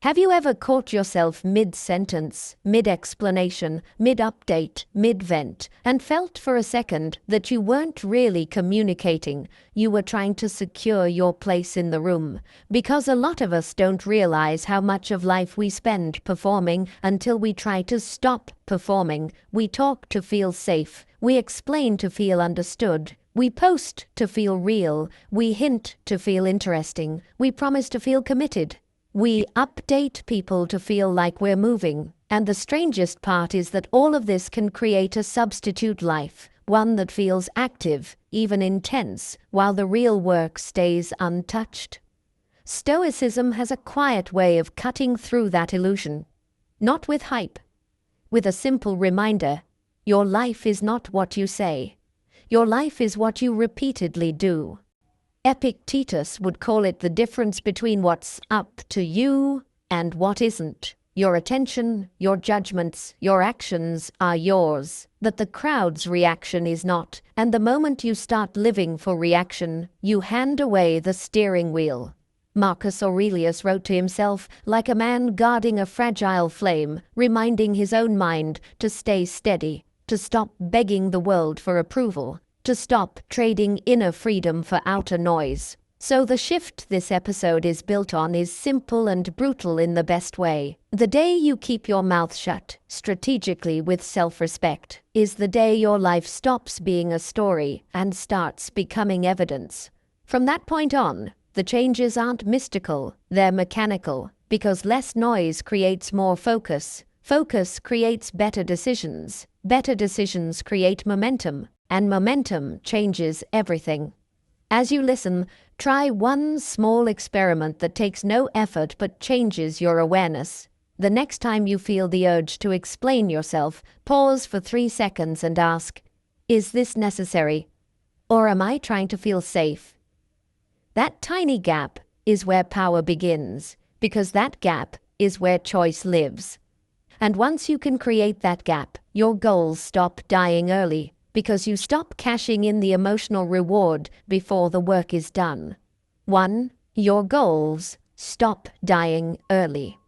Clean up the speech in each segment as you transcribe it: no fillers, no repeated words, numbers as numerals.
Have you ever caught yourself mid-sentence, mid-explanation, mid-update, mid-vent, and felt for a second that you weren't really communicating, you were trying to secure your place in the room? Because a lot of us don't realize how much of life we spend performing until we try to stop performing. We talk to feel safe, we explain to feel understood, we post to feel real, we hint to feel interesting, we promise to feel committed. We update people to feel like we're moving, and the strangest part is that all of this can create a substitute life, one that feels active, even intense, while the real work stays untouched. Stoicism has a quiet way of cutting through that illusion. Not with hype, with a simple reminder: your life is not what you say. Your life is what you repeatedly do. Epictetus would call it the difference between what's up to you and what isn't. Your attention, your judgments, your actions are yours, but the crowd's reaction is not, and the moment you start living for reaction, you hand away the steering wheel. Marcus Aurelius wrote to himself, like a man guarding a fragile flame, reminding his own mind to stay steady, to stop begging the world for approval, to stop trading inner freedom for outer noise. So the shift this episode is built on is simple and brutal in the best way. The day you keep your mouth shut, strategically with self-respect, is the day your life stops being a story and starts becoming evidence. From that point on, the changes aren't mystical, they're mechanical, because less noise creates more focus. Focus creates better decisions create momentum, and momentum changes everything. As you listen, try one small experiment that takes no effort but changes your awareness. The next time you feel the urge to explain yourself, pause for 3 seconds and ask, is this necessary? Or am I trying to feel safe? That tiny gap is where power begins, because that gap is where choice lives. And once you can create that gap, your goals stop dying early, because you stop cashing in the emotional reward before the work is done. Your goals stop dying early.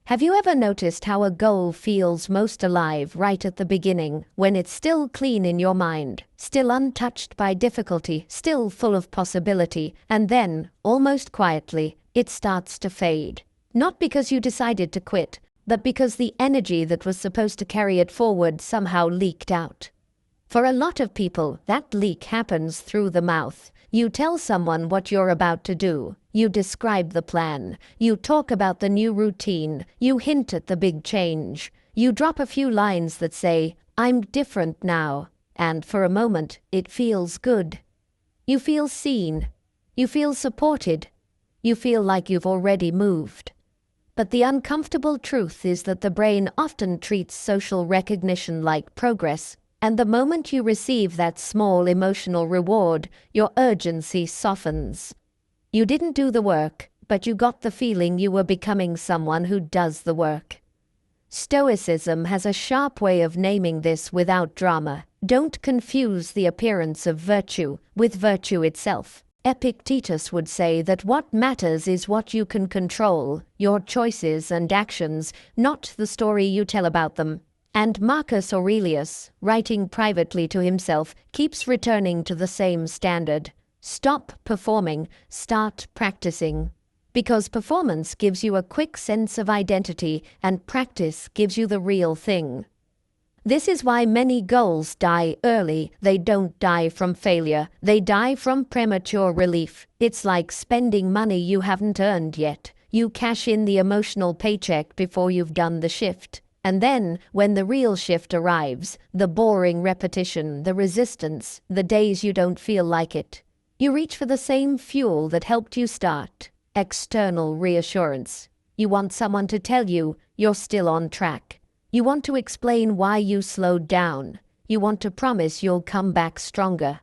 Have you ever noticed how a goal feels most alive right at the beginning, when it's still clean in your mind, still untouched by difficulty, still full of possibility, and then, almost quietly, it starts to fade? Not because you decided to quit, but because the energy that was supposed to carry it forward somehow leaked out. For a lot of people, that leak happens through the mouth. You tell someone what you're about to do. You describe the plan. You talk about the new routine. You hint at the big change. You drop a few lines that say, "I'm different now." And for a moment, it feels good. You feel seen. You feel supported. You feel like you've already moved. But the uncomfortable truth is that the brain often treats social recognition like progress, and the moment you receive that small emotional reward, your urgency softens. You didn't do the work, but you got the feeling you were becoming someone who does the work. Stoicism has a sharp way of naming this without drama. Don't confuse the appearance of virtue with virtue itself. Epictetus would say that what matters is what you can control, your choices and actions, not the story you tell about them. And Marcus Aurelius, writing privately to himself, keeps returning to the same standard. Stop performing, start practicing. Because performance gives you a quick sense of identity, and practice gives you the real thing. This is why many goals die early. They don't die from failure. They die from premature relief. It's like spending money you haven't earned yet. You cash in the emotional paycheck before you've done the shift. And then, when the real shift arrives, the boring repetition, the resistance, the days you don't feel like it, you reach for the same fuel that helped you start: external reassurance. You want someone to tell you you're still on track. You want to explain why you slowed down. You want to promise you'll come back stronger.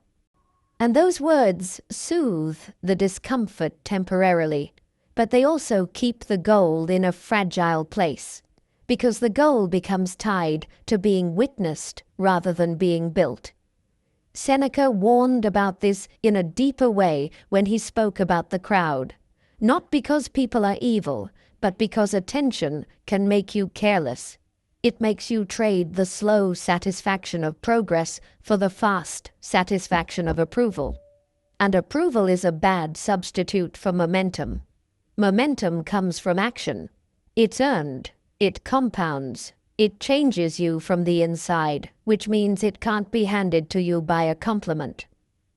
And those words soothe the discomfort temporarily, but they also keep the goal in a fragile place, because the goal becomes tied to being witnessed rather than being built. Seneca warned about this in a deeper way when he spoke about the crowd. Not because people are evil, but because attention can make you careless. It makes you trade the slow satisfaction of progress for the fast satisfaction of approval. And approval is a bad substitute for momentum. Momentum comes from action. It's earned. It compounds. It changes you from the inside, which means it can't be handed to you by a compliment.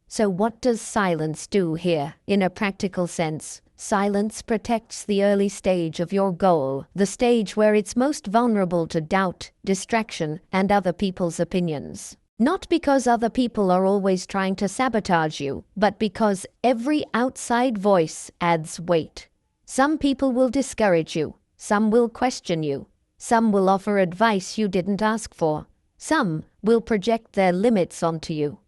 So what does silence do here, in a practical sense? Silence protects the early stage of your goal, the stage where it's most vulnerable to doubt, distraction, and other people's opinions. Not because other people are always trying to sabotage you, but because every outside voice adds weight. Some people will discourage you. Some will question you. Some will offer advice you didn't ask for. Some will project their limits onto you.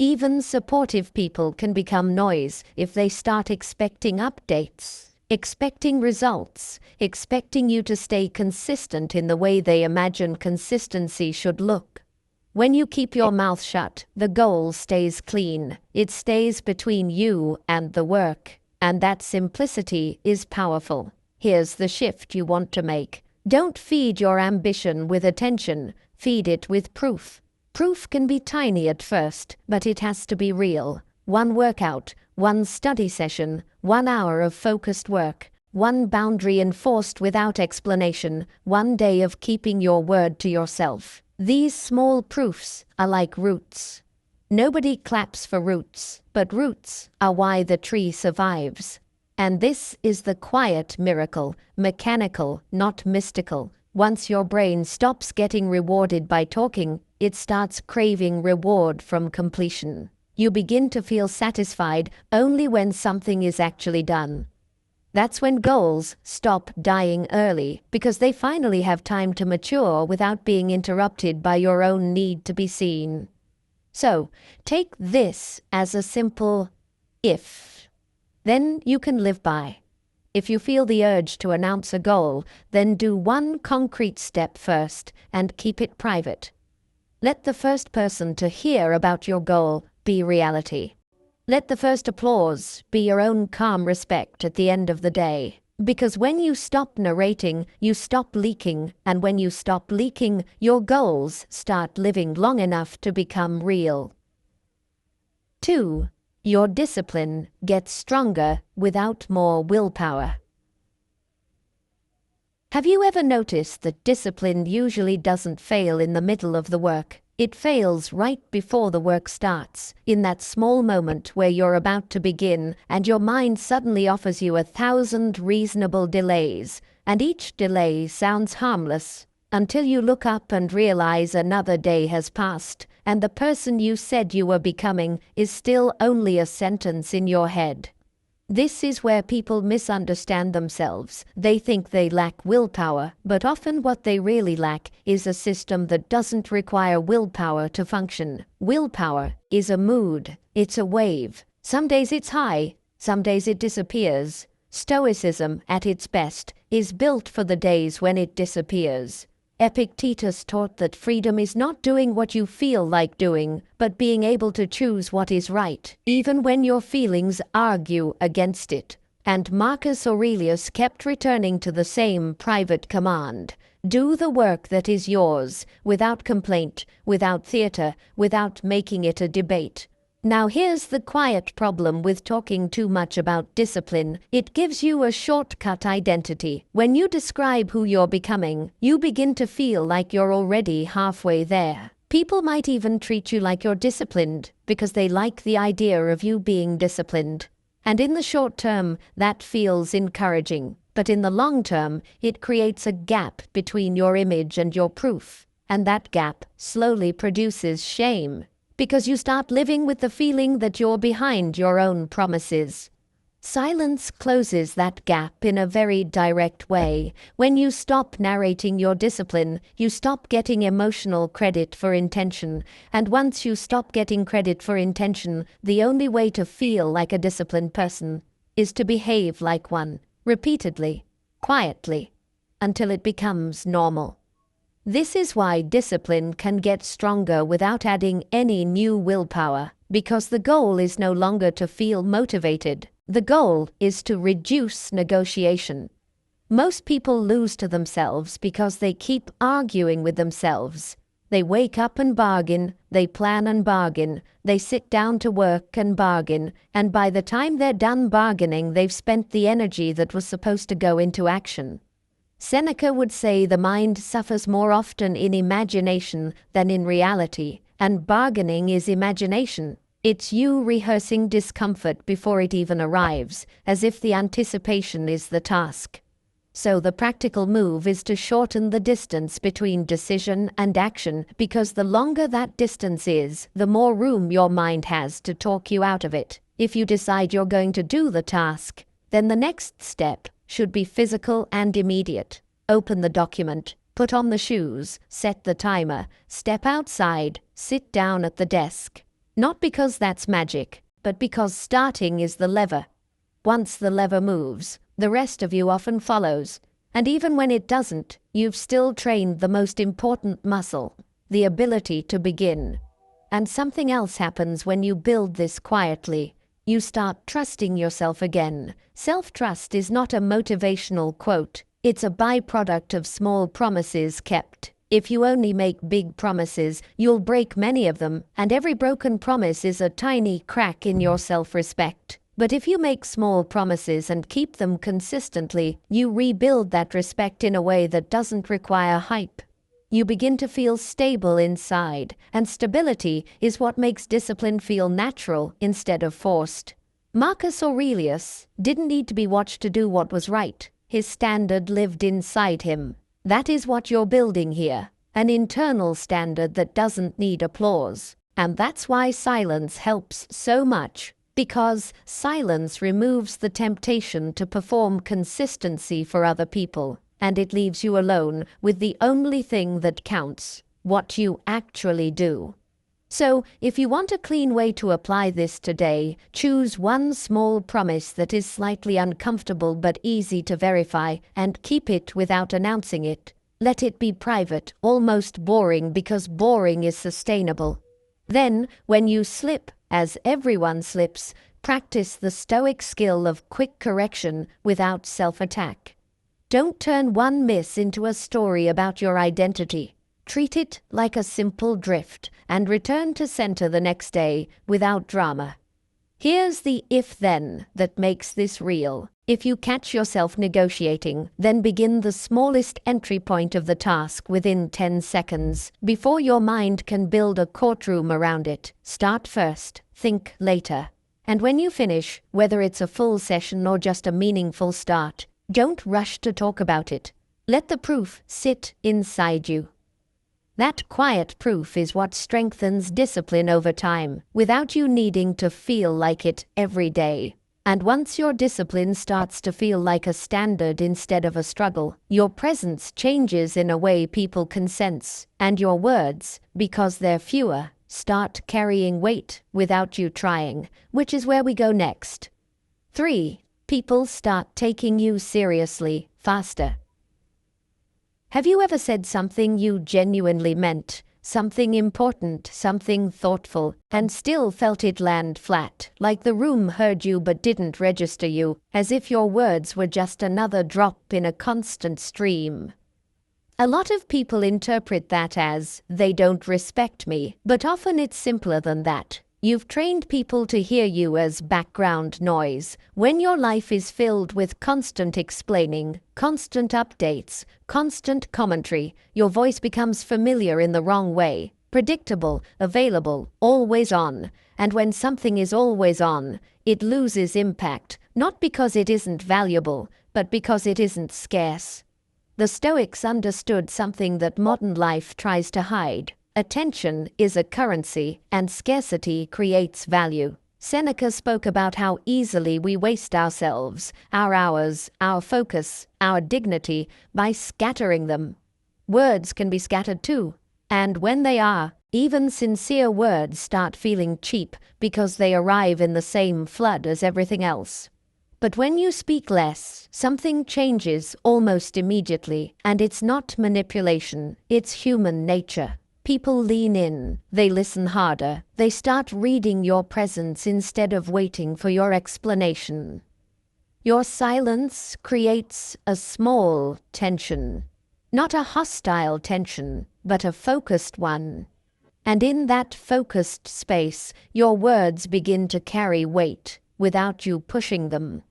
Even supportive people can become noise if they start expecting updates, expecting results, expecting you to stay consistent in the way they imagine consistency should look. When you keep your mouth shut, the goal stays clean. It stays between you and the work. And that simplicity is powerful. Here's the shift you want to make. Don't feed your ambition with attention. Feed it with proof. Proof can be tiny at first, but it has to be real. One workout, one study session, 1 hour of focused work, one boundary enforced without explanation, 1 day of keeping your word to yourself. These small proofs are like roots. Nobody claps for roots, but roots are why the tree survives. And this is the quiet miracle, mechanical, not mystical. Once your brain stops getting rewarded by talking, it starts craving reward from completion. You begin to feel satisfied only when something is actually done. That's when goals stop dying early, because they finally have time to mature without being interrupted by your own need to be seen. So, take this as a simple if. Then you can live by. If you feel the urge to announce a goal, then do one concrete step first and keep it private. Let the first person to hear about your goal be reality. Let the first applause be your own calm respect at the end of the day. Because when you stop narrating, you stop leaking, and when you stop leaking, your goals start living long enough to become real. 2. Your discipline gets stronger without more willpower. Have you ever noticed that discipline usually doesn't fail in the middle of the work? It fails right before the work starts, in that small moment where you're about to begin and your mind suddenly offers you 1,000 reasonable delays, and each delay sounds harmless, until you look up and realize another day has passed, and the person you said you were becoming is still only a sentence in your head. This is where people misunderstand themselves. They think they lack willpower, but often what they really lack is a system that doesn't require willpower to function. Willpower is a mood. It's a wave. Some days it's high, some days it disappears. Stoicism, at its best, is built for the days when it disappears. Epictetus taught that freedom is not doing what you feel like doing, but being able to choose what is right, even when your feelings argue against it. And Marcus Aurelius kept returning to the same private command. Do the work that is yours, without complaint, without theater, without making it a debate. Now here's the quiet problem with talking too much about discipline. It gives you a shortcut identity. When you describe who you're becoming, you begin to feel like you're already halfway there. People might even treat you like you're disciplined, because they like the idea of you being disciplined. And in the short term, that feels encouraging. But in the long term, it creates a gap between your image and your proof. And that gap slowly produces shame, because you start living with the feeling that you're behind your own promises. Silence closes that gap in a very direct way. When you stop narrating your discipline, you stop getting emotional credit for intention. And once you stop getting credit for intention, the only way to feel like a disciplined person is to behave like one, repeatedly, quietly, until it becomes normal. This is why discipline can get stronger without adding any new willpower, because the goal is no longer to feel motivated. The goal is to reduce negotiation. Most people lose to themselves because they keep arguing with themselves. They wake up and bargain, they plan and bargain, they sit down to work and bargain, and by the time they're done bargaining, they've spent the energy that was supposed to go into action. Seneca would say the mind suffers more often in imagination than in reality, and bargaining is imagination. It's you rehearsing discomfort before it even arrives, as if the anticipation is the task. So the practical move is to shorten the distance between decision and action, because the longer that distance is, the more room your mind has to talk you out of it. If you decide you're going to do the task, then the next step should be physical and immediate. Open the document, put on the shoes, set the timer, step outside, sit down at the desk. Not because that's magic, but because starting is the lever. Once the lever moves, the rest of you often follows, and even when it doesn't, you've still trained the most important muscle, the ability to begin. And something else happens when you build this quietly. You start trusting yourself again. Self-trust is not a motivational quote, it's a byproduct of small promises kept. If you only make big promises, you'll break many of them, and every broken promise is a tiny crack in your self-respect. But if you make small promises and keep them consistently, you rebuild that respect in a way that doesn't require hype. You begin to feel stable inside, and stability is what makes discipline feel natural instead of forced. Marcus Aurelius didn't need to be watched to do what was right. His standard lived inside him. That is what you're building here, an internal standard that doesn't need applause. And that's why silence helps so much. Because silence removes the temptation to perform consistency for other people, and it leaves you alone with the only thing that counts, what you actually do. So, if you want a clean way to apply this today, choose one small promise that is slightly uncomfortable but easy to verify, and keep it without announcing it. Let it be private, almost boring, because boring is sustainable. Then, when you slip, as everyone slips, practice the Stoic skill of quick correction without self-attack. Don't turn one miss into a story about your identity. Treat it like a simple drift, and return to center the next day without drama. Here's the if-then that makes this real. If you catch yourself negotiating, then begin the smallest entry point of the task within 10 seconds. Before your mind can build a courtroom around it, start first, think later. And when you finish, whether it's a full session or just a meaningful start, don't rush to talk about it. Let the proof sit inside you. That quiet proof is what strengthens discipline over time, without you needing to feel like it every day. And once your discipline starts to feel like a standard instead of a struggle, your presence changes in a way people can sense, and your words, because they're fewer, start carrying weight without you trying, which is where we go next. 3. People start taking you seriously faster. Have you ever said something you genuinely meant, something important, something thoughtful, and still felt it land flat, like the room heard you but didn't register you, as if your words were just another drop in a constant stream? A lot of people interpret that as, they don't respect me, but often it's simpler than that. You've trained people to hear you as background noise. When your life is filled with constant explaining, constant updates, constant commentary, your voice becomes familiar in the wrong way. Predictable, available, always on. And when something is always on, it loses impact, not because it isn't valuable, but because it isn't scarce. The Stoics understood something that modern life tries to hide. Attention is a currency, and scarcity creates value. Seneca spoke about how easily we waste ourselves, our hours, our focus, our dignity, by scattering them. Words can be scattered too, and when they are, even sincere words start feeling cheap because they arrive in the same flood as everything else. But when you speak less, something changes almost immediately, and it's not manipulation, it's human nature. People lean in, they listen harder, they start reading your presence instead of waiting for your explanation. Your silence creates a small tension, not a hostile tension, but a focused one. And in that focused space, your words begin to carry weight without you pushing them.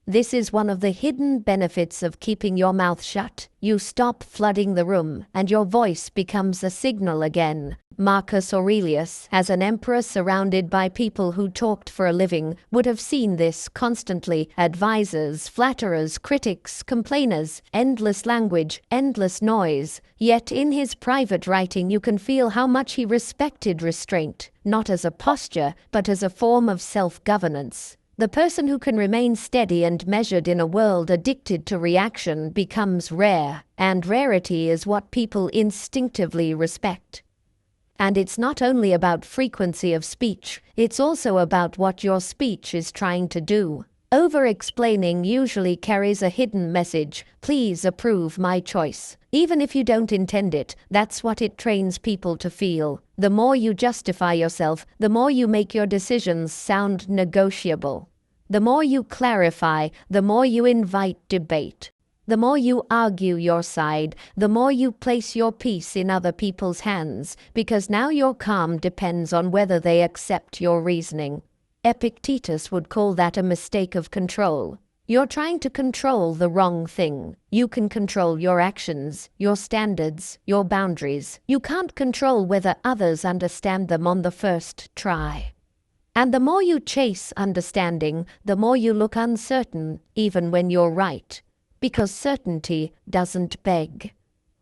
This is one of the hidden benefits of keeping your mouth shut. You stop flooding the room, and your voice becomes a signal again. Marcus Aurelius, as an emperor surrounded by people who talked for a living, would have seen this constantly. Advisors, flatterers, critics, complainers, endless language, endless noise. Yet in his private writing you can feel how much he respected restraint, not as a posture, but as a form of self-governance. The person who can remain steady and measured in a world addicted to reaction becomes rare, and rarity is what people instinctively respect. And it's not only about frequency of speech, it's also about what your speech is trying to do. Over-explaining usually carries a hidden message: please approve my choice. Even if you don't intend it, that's what it trains people to feel. The more you justify yourself, the more you make your decisions sound negotiable. The more you clarify, the more you invite debate. The more you argue your side, the more you place your peace in other people's hands, because now your calm depends on whether they accept your reasoning. Epictetus would call that a mistake of control. You're trying to control the wrong thing. You can control your actions, your standards, your boundaries. You can't control whether others understand them on the first try. And the more you chase understanding, the more you look uncertain, even when you're right, because certainty doesn't beg.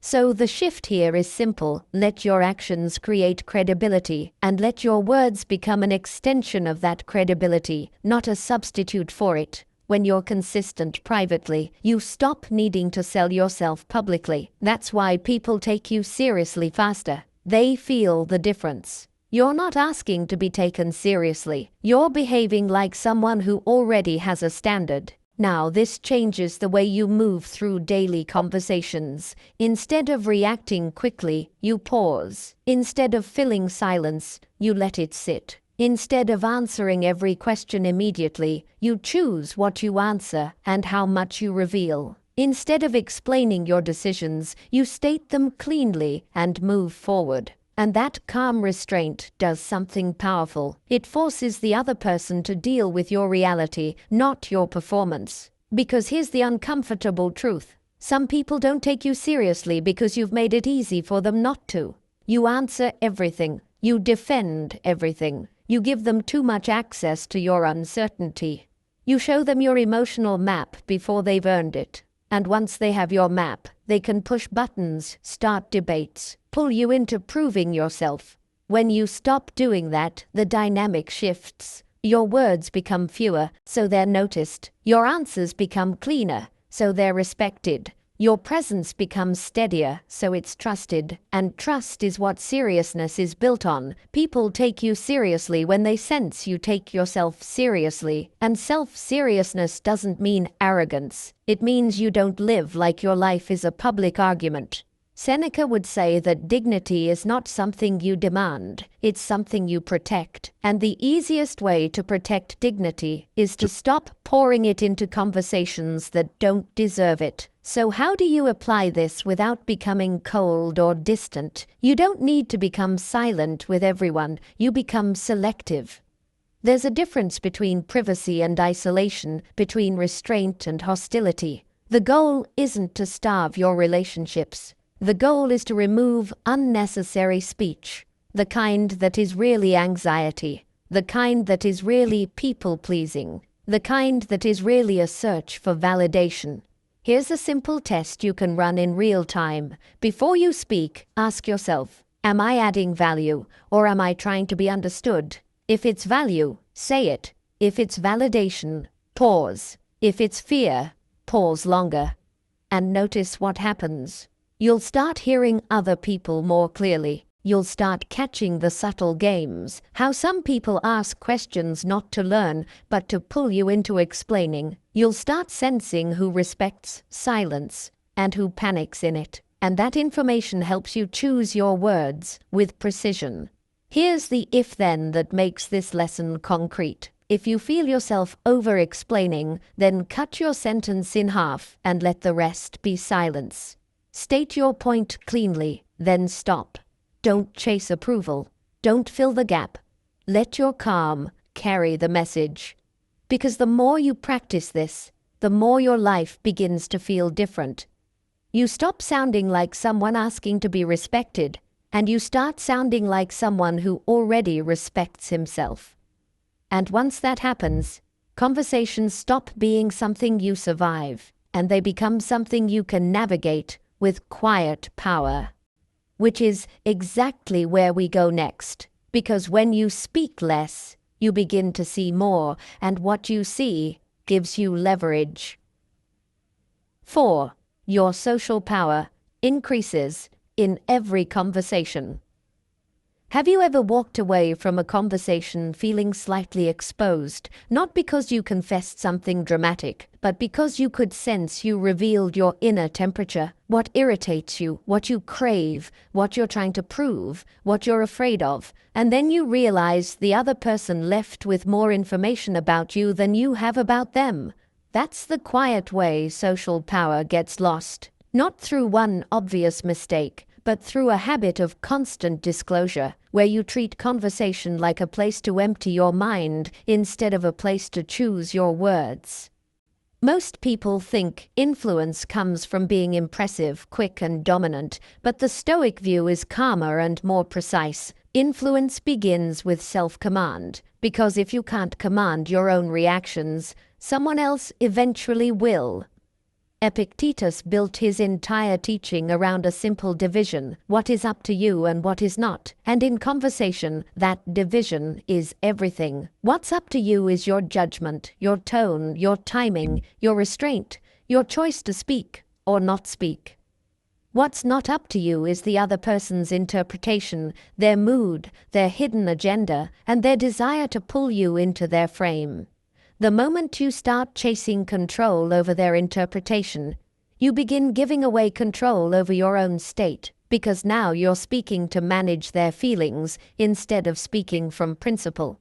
So the shift here is simple: let your actions create credibility, and let your words become an extension of that credibility, not a substitute for it. When you're consistent privately, you stop needing to sell yourself publicly. That's why people take you seriously faster. They feel the difference. You're not asking to be taken seriously. You're behaving like someone who already has a standard. Now this changes the way you move through daily conversations. Instead of reacting quickly, you pause. Instead of filling silence, you let it sit. Instead of answering every question immediately, you choose what you answer and how much you reveal. Instead of explaining your decisions, you state them cleanly and move forward. And that calm restraint does something powerful. It forces the other person to deal with your reality, not your performance. Because here's the uncomfortable truth: some people don't take you seriously because you've made it easy for them not to. You answer everything. You defend everything. You give them too much access to your uncertainty. You show them your emotional map before they've earned it. And once they have your map, they can push buttons, start debates, pull you into proving yourself. When you stop doing that, the dynamic shifts. Your words become fewer, so they're noticed. Your answers become cleaner, so they're respected. Your presence becomes steadier, so it's trusted. And trust is what seriousness is built on. People take you seriously when they sense you take yourself seriously. And self-seriousness doesn't mean arrogance. It means you don't live like your life is a public argument. Seneca would say that dignity is not something you demand, it's something you protect. And the easiest way to protect dignity is to stop pouring it into conversations that don't deserve it. So how do you apply this without becoming cold or distant? You don't need to become silent with everyone, you become selective. There's a difference between privacy and isolation, between restraint and hostility. The goal isn't to starve your relationships. The goal is to remove unnecessary speech, the kind that is really anxiety, the kind that is really people-pleasing, the kind that is really a search for validation. Here's a simple test you can run in real time. Before you speak, ask yourself, am I adding value, or am I trying to be understood? If it's value, say it. If it's validation, pause. If it's fear, pause longer. And notice what happens. You'll start hearing other people more clearly. You'll start catching the subtle games, how some people ask questions not to learn, but to pull you into explaining. You'll start sensing who respects silence and who panics in it. And that information helps you choose your words with precision. Here's the if-then that makes this lesson concrete. If you feel yourself over-explaining, then cut your sentence in half and let the rest be silence. State your point cleanly, then stop. Don't chase approval. Don't fill the gap. Let your calm carry the message. Because the more you practice this, the more your life begins to feel different. You stop sounding like someone asking to be respected, and you start sounding like someone who already respects himself. And once that happens, conversations stop being something you survive, and they become something you can navigate with quiet power. Which is exactly where we go next, because when you speak less, you begin to see more, and what you see gives you leverage. 4. Your social power increases in every conversation. Have you ever walked away from a conversation feeling slightly exposed, not because you confessed something dramatic, but because you could sense you revealed your inner temperature, what irritates you, what you crave, what you're trying to prove, what you're afraid of, and then you realize the other person left with more information about you than you have about them? That's the quiet way social power gets lost, not through one obvious mistake, but through a habit of constant disclosure, where you treat conversation like a place to empty your mind instead of a place to choose your words. Most people think influence comes from being impressive, quick, and dominant, but the Stoic view is calmer and more precise. Influence begins with self-command, because if you can't command your own reactions, someone else eventually will. Epictetus built his entire teaching around a simple division: what is up to you and what is not. And in conversation, that division is everything. What's up to you is your judgment, your tone, your timing, your restraint, your choice to speak or not speak. What's not up to you is the other person's interpretation, their mood, their hidden agenda, and their desire to pull you into their frame. The moment you start chasing control over their interpretation, you begin giving away control over your own state, because now you're speaking to manage their feelings instead of speaking from principle.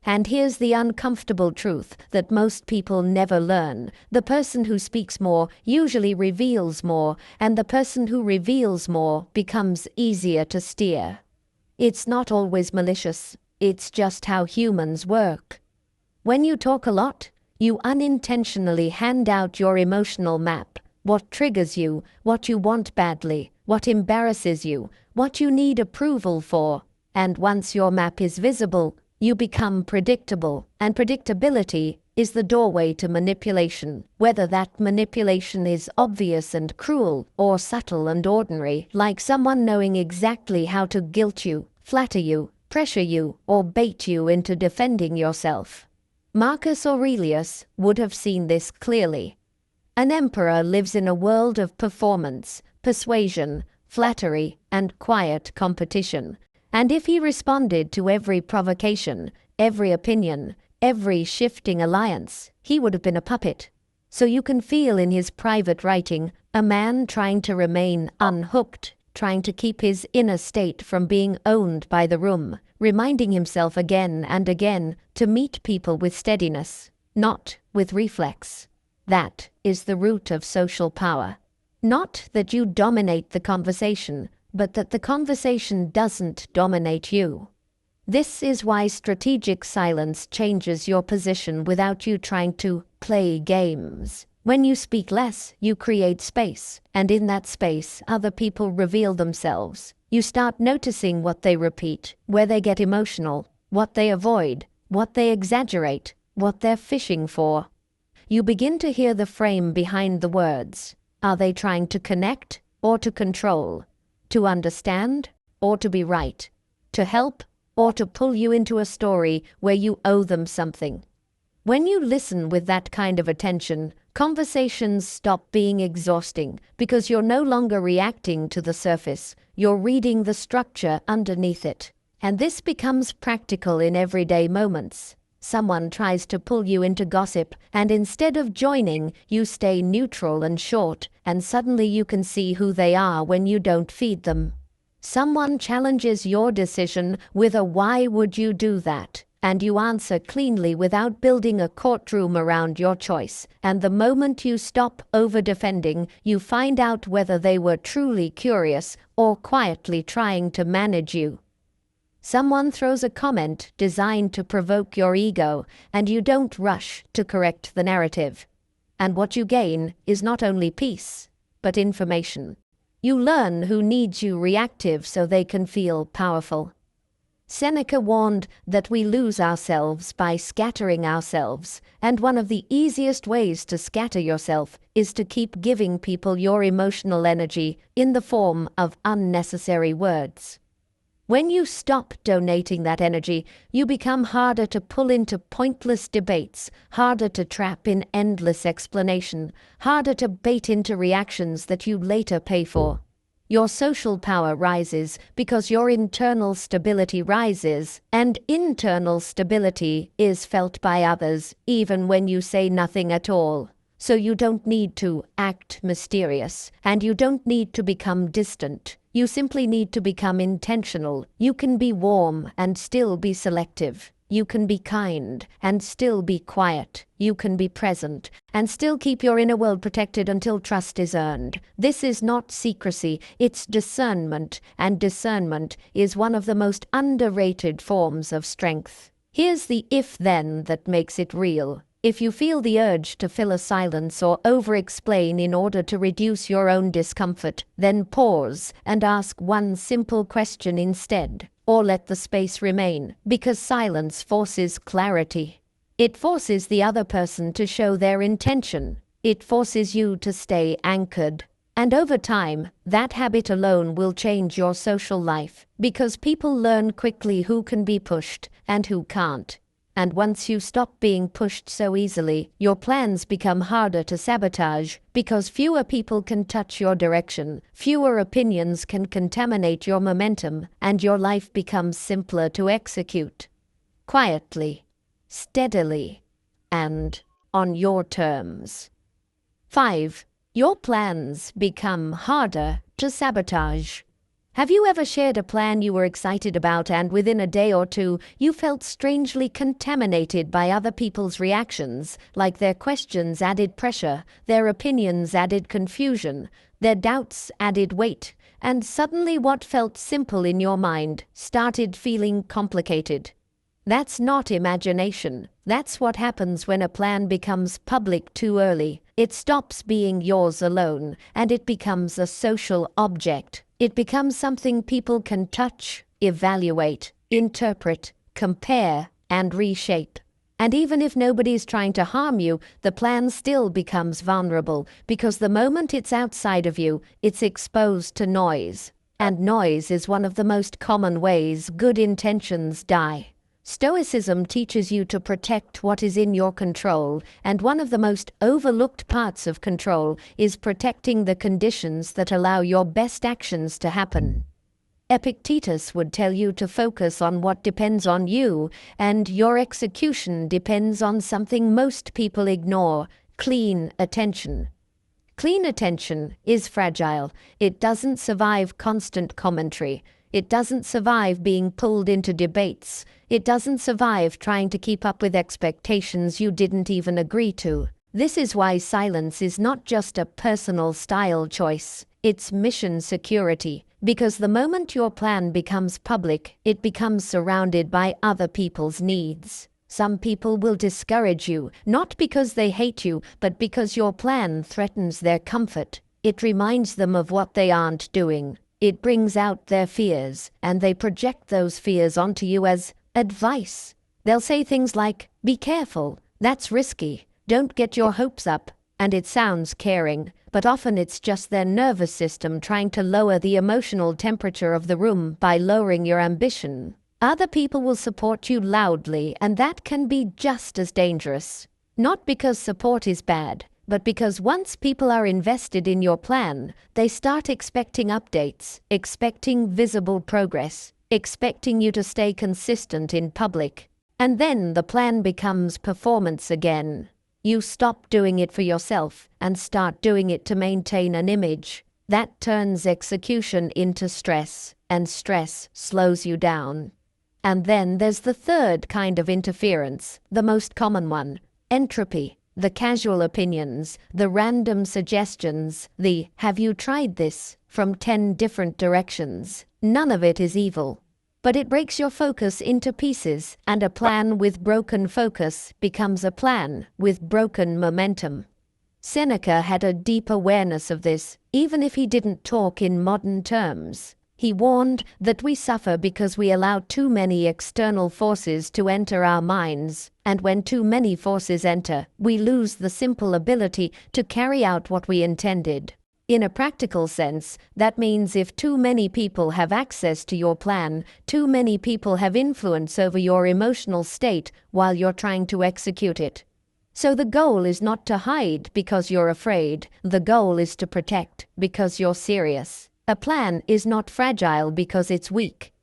And here's the uncomfortable truth that most people never learn: the person who speaks more usually reveals more, and the person who reveals more becomes easier to steer. It's not always malicious, it's just how humans work. When you talk a lot, you unintentionally hand out your emotional map: what triggers you, what you want badly, what embarrasses you, what you need approval for. And once your map is visible, you become predictable, and predictability is the doorway to manipulation, whether that manipulation is obvious and cruel or subtle and ordinary, like someone knowing exactly how to guilt you, flatter you, pressure you, or bait you into defending yourself. Marcus Aurelius would have seen this clearly. An emperor lives in a world of performance, persuasion, flattery, and quiet competition. And if he responded to every provocation, every opinion, every shifting alliance, he would have been a puppet. So you can feel in his private writing a man trying to remain unhooked, trying to keep his inner state from being owned by the room, reminding himself again and again to meet people with steadiness, not with reflex. That is the root of social power. Not that you dominate the conversation, but that the conversation doesn't dominate you. This is why strategic silence changes your position without you trying to play games. When you speak less, you create space, and in that space, other people reveal themselves. You start noticing what they repeat, where they get emotional, what they avoid, what they exaggerate, what they're fishing for. You begin to hear the frame behind the words. Are they trying to connect or to control? To understand or to be right? To help or to pull you into a story where you owe them something? When you listen with that kind of attention, conversations stop being exhausting because you're no longer reacting to the surface, you're reading the structure underneath it. And this becomes practical in everyday moments. Someone tries to pull you into gossip, and instead of joining, you stay neutral and short, and suddenly you can see who they are when you don't feed them. Someone challenges your decision with a "why would you do that?" and you answer cleanly without building a courtroom around your choice. And the moment you stop over-defending, you find out whether they were truly curious or quietly trying to manage you. Someone throws a comment designed to provoke your ego, and you don't rush to correct the narrative. And what you gain is not only peace, but information. You learn who needs you reactive so they can feel powerful. Seneca warned that we lose ourselves by scattering ourselves, and one of the easiest ways to scatter yourself is to keep giving people your emotional energy in the form of unnecessary words. When you stop donating that energy, you become harder to pull into pointless debates, harder to trap in endless explanation, harder to bait into reactions that you later pay for. Your social power rises because your internal stability rises, and internal stability is felt by others even when you say nothing at all. So you don't need to act mysterious, and you don't need to become distant. You simply need to become intentional. You can be warm and still be selective. You can be kind and still be quiet. You can be present and still keep your inner world protected until trust is earned. This is not secrecy, it's discernment, and discernment is one of the most underrated forms of strength. Here's the if-then that makes it real. If you feel the urge to fill a silence or over-explain in order to reduce your own discomfort, then pause and ask one simple question instead, or let the space remain, because silence forces clarity. It forces the other person to show their intention. It forces you to stay anchored. And over time, that habit alone will change your social life, because people learn quickly who can be pushed and who can't. And once you stop being pushed so easily, your plans become harder to sabotage, because fewer people can touch your direction, fewer opinions can contaminate your momentum, and your life becomes simpler to execute. Quietly, steadily, and on your terms. 5. Your plans become harder to sabotage. Have you ever shared a plan you were excited about and within a day or two you felt strangely contaminated by other people's reactions, like their questions added pressure, their opinions added confusion, their doubts added weight, and suddenly what felt simple in your mind started feeling complicated? That's not imagination. That's what happens when a plan becomes public too early. It stops being yours alone, and it becomes a social object. It becomes something people can touch, evaluate, interpret, compare, and reshape. And even if nobody's trying to harm you, the plan still becomes vulnerable, because the moment it's outside of you, it's exposed to noise. And noise is one of the most common ways good intentions die. Stoicism teaches you to protect what is in your control, and one of the most overlooked parts of control is protecting the conditions that allow your best actions to happen. Epictetus would tell you to focus on what depends on you, and your execution depends on something most people ignore: clean attention. Clean attention is fragile. It doesn't survive constant commentary. It doesn't survive being pulled into debates. It doesn't survive trying to keep up with expectations you didn't even agree to. This is why silence is not just a personal style choice. It's mission security. Because the moment your plan becomes public, it becomes surrounded by other people's needs. Some people will discourage you, not because they hate you, but because your plan threatens their comfort. It reminds them of what they aren't doing. It brings out their fears, and they project those fears onto you as advice. They'll say things like, "Be careful, that's risky, don't get your hopes up," and it sounds caring, but often it's just their nervous system trying to lower the emotional temperature of the room by lowering your ambition. Other people will support you loudly, and that can be just as dangerous. Not because support is bad, but because once people are invested in your plan, they start expecting updates, expecting visible progress, expecting you to stay consistent in public. And then the plan becomes performance again. You stop doing it for yourself and start doing it to maintain an image. That turns execution into stress, and stress slows you down. And then there's the third kind of interference, the most common one, entropy. The casual opinions, the random suggestions, the "have you tried this?" from 10 different directions. None of it is evil. But it breaks your focus into pieces, and a plan with broken focus becomes a plan with broken momentum. Seneca had a deep awareness of this, even if he didn't talk in modern terms. He warned that we suffer because we allow too many external forces to enter our minds, and when too many forces enter, we lose the simple ability to carry out what we intended. In a practical sense, that means if too many people have access to your plan, too many people have influence over your emotional state while you're trying to execute it. So the goal is not to hide because you're afraid, the goal is to protect because you're serious. A plan is not fragile because it's weak.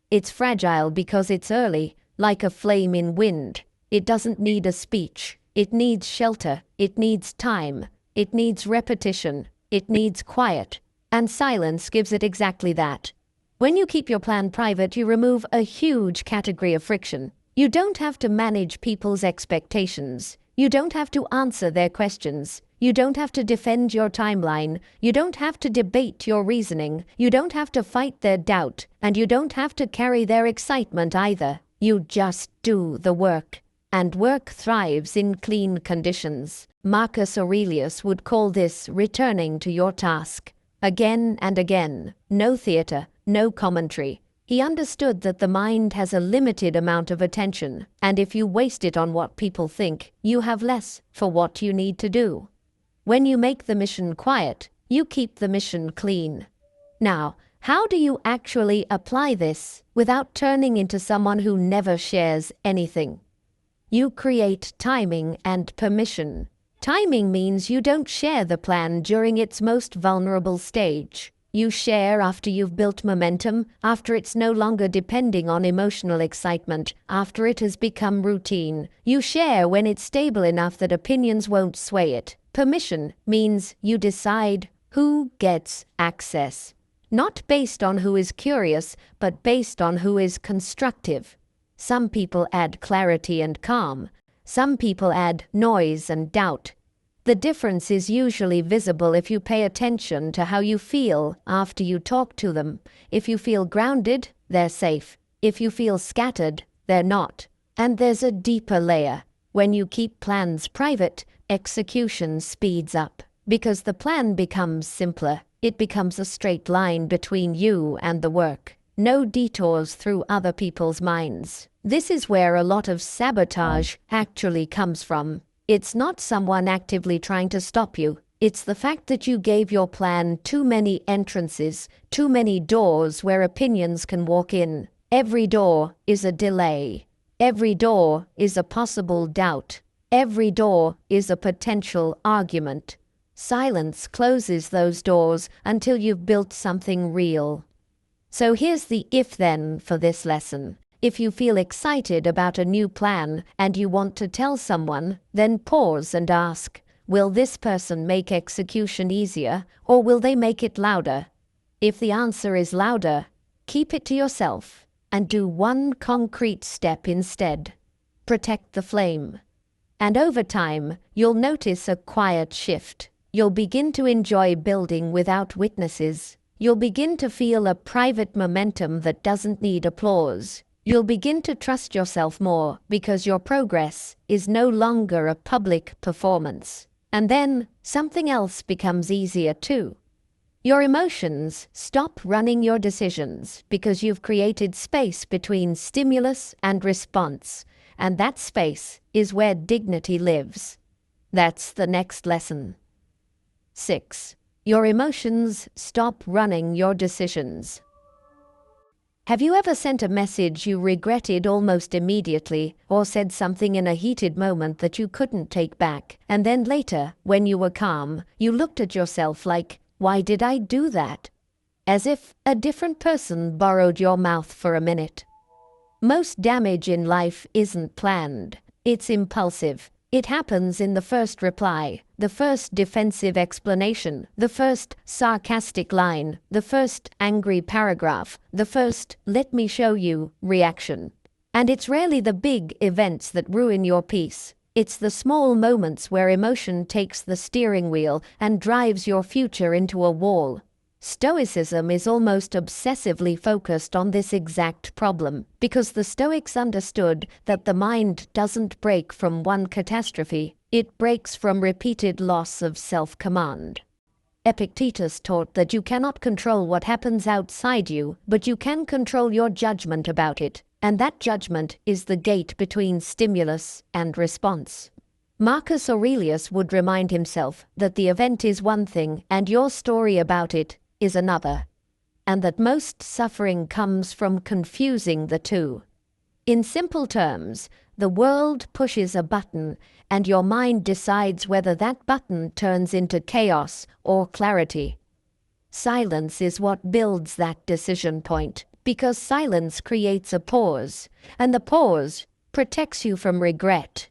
It's fragile because it's early, like a flame in wind. It doesn't need a speech. It needs shelter. It needs time. It needs repetition. It needs quiet. And silence gives it exactly that. When you keep your plan private, you remove a huge category of friction. You don't have to manage people's expectations. You don't have to answer their questions. You don't have to defend your timeline. You don't have to debate your reasoning. You don't have to fight their doubt. And you don't have to carry their excitement either. You just do the work. And work thrives in clean conditions. Marcus Aurelius would call this returning to your task. Again and again. No theater, no commentary. He understood that the mind has a limited amount of attention, and if you waste it on what people think, you have less for what you need to do. When you make the mission quiet, you keep the mission clean. Now, how do you actually apply this without turning into someone who never shares anything? You create timing and permission. Timing means you don't share the plan during its most vulnerable stage. You share after you've built momentum, after it's no longer depending on emotional excitement, after it has become routine. You share when it's stable enough that opinions won't sway it. Permission means you decide who gets access. Not based on who is curious, but based on who is constructive. Some people add clarity and calm. Some people add noise and doubt. The difference is usually visible if you pay attention to how you feel after you talk to them. If you feel grounded, they're safe. If you feel scattered, they're not. And there's a deeper layer. When you keep plans private, execution speeds up. Because the plan becomes simpler. It becomes a straight line between you and the work. No detours through other people's minds. This is where a lot of sabotage actually comes from. It's not someone actively trying to stop you. It's the fact that you gave your plan too many entrances, too many doors where opinions can walk in. Every door is a delay. Every door is a possible doubt. Every door is a potential argument. Silence closes those doors until you've built something real. So here's the if-then for this lesson. If you feel excited about a new plan and you want to tell someone, then pause and ask, will this person make execution easier, or will they make it louder? If the answer is louder, keep it to yourself and do one concrete step instead. Protect the flame. And over time, you'll notice a quiet shift. You'll begin to enjoy building without witnesses. You'll begin to feel a private momentum that doesn't need applause. You'll begin to trust yourself more because your progress is no longer a public performance. And then something else becomes easier too. Your emotions stop running your decisions because you've created space between stimulus and response, and that space is where dignity lives. That's the next lesson. 6. Your emotions stop running your decisions. Have you ever sent a message you regretted almost immediately, or said something in a heated moment that you couldn't take back, and then later, when you were calm, you looked at yourself like, why did I do that? As if a different person borrowed your mouth for a minute. Most damage in life isn't planned. It's impulsive. It happens in the first reply, the first defensive explanation, the first sarcastic line, the first angry paragraph, the first "let me show you" reaction. And it's rarely the big events that ruin your peace. It's the small moments where emotion takes the steering wheel and drives your future into a wall. Stoicism is almost obsessively focused on this exact problem, because the Stoics understood that the mind doesn't break from one catastrophe, it breaks from repeated loss of self-command. Epictetus taught that you cannot control what happens outside you, but you can control your judgment about it, and that judgment is the gate between stimulus and response. Marcus Aurelius would remind himself that the event is one thing and your story about it is another, and that most suffering comes from confusing the two. In simple terms, the world pushes a button, and your mind decides whether that button turns into chaos or clarity. Silence is what builds that decision point, because silence creates a pause, and the pause protects you from regret.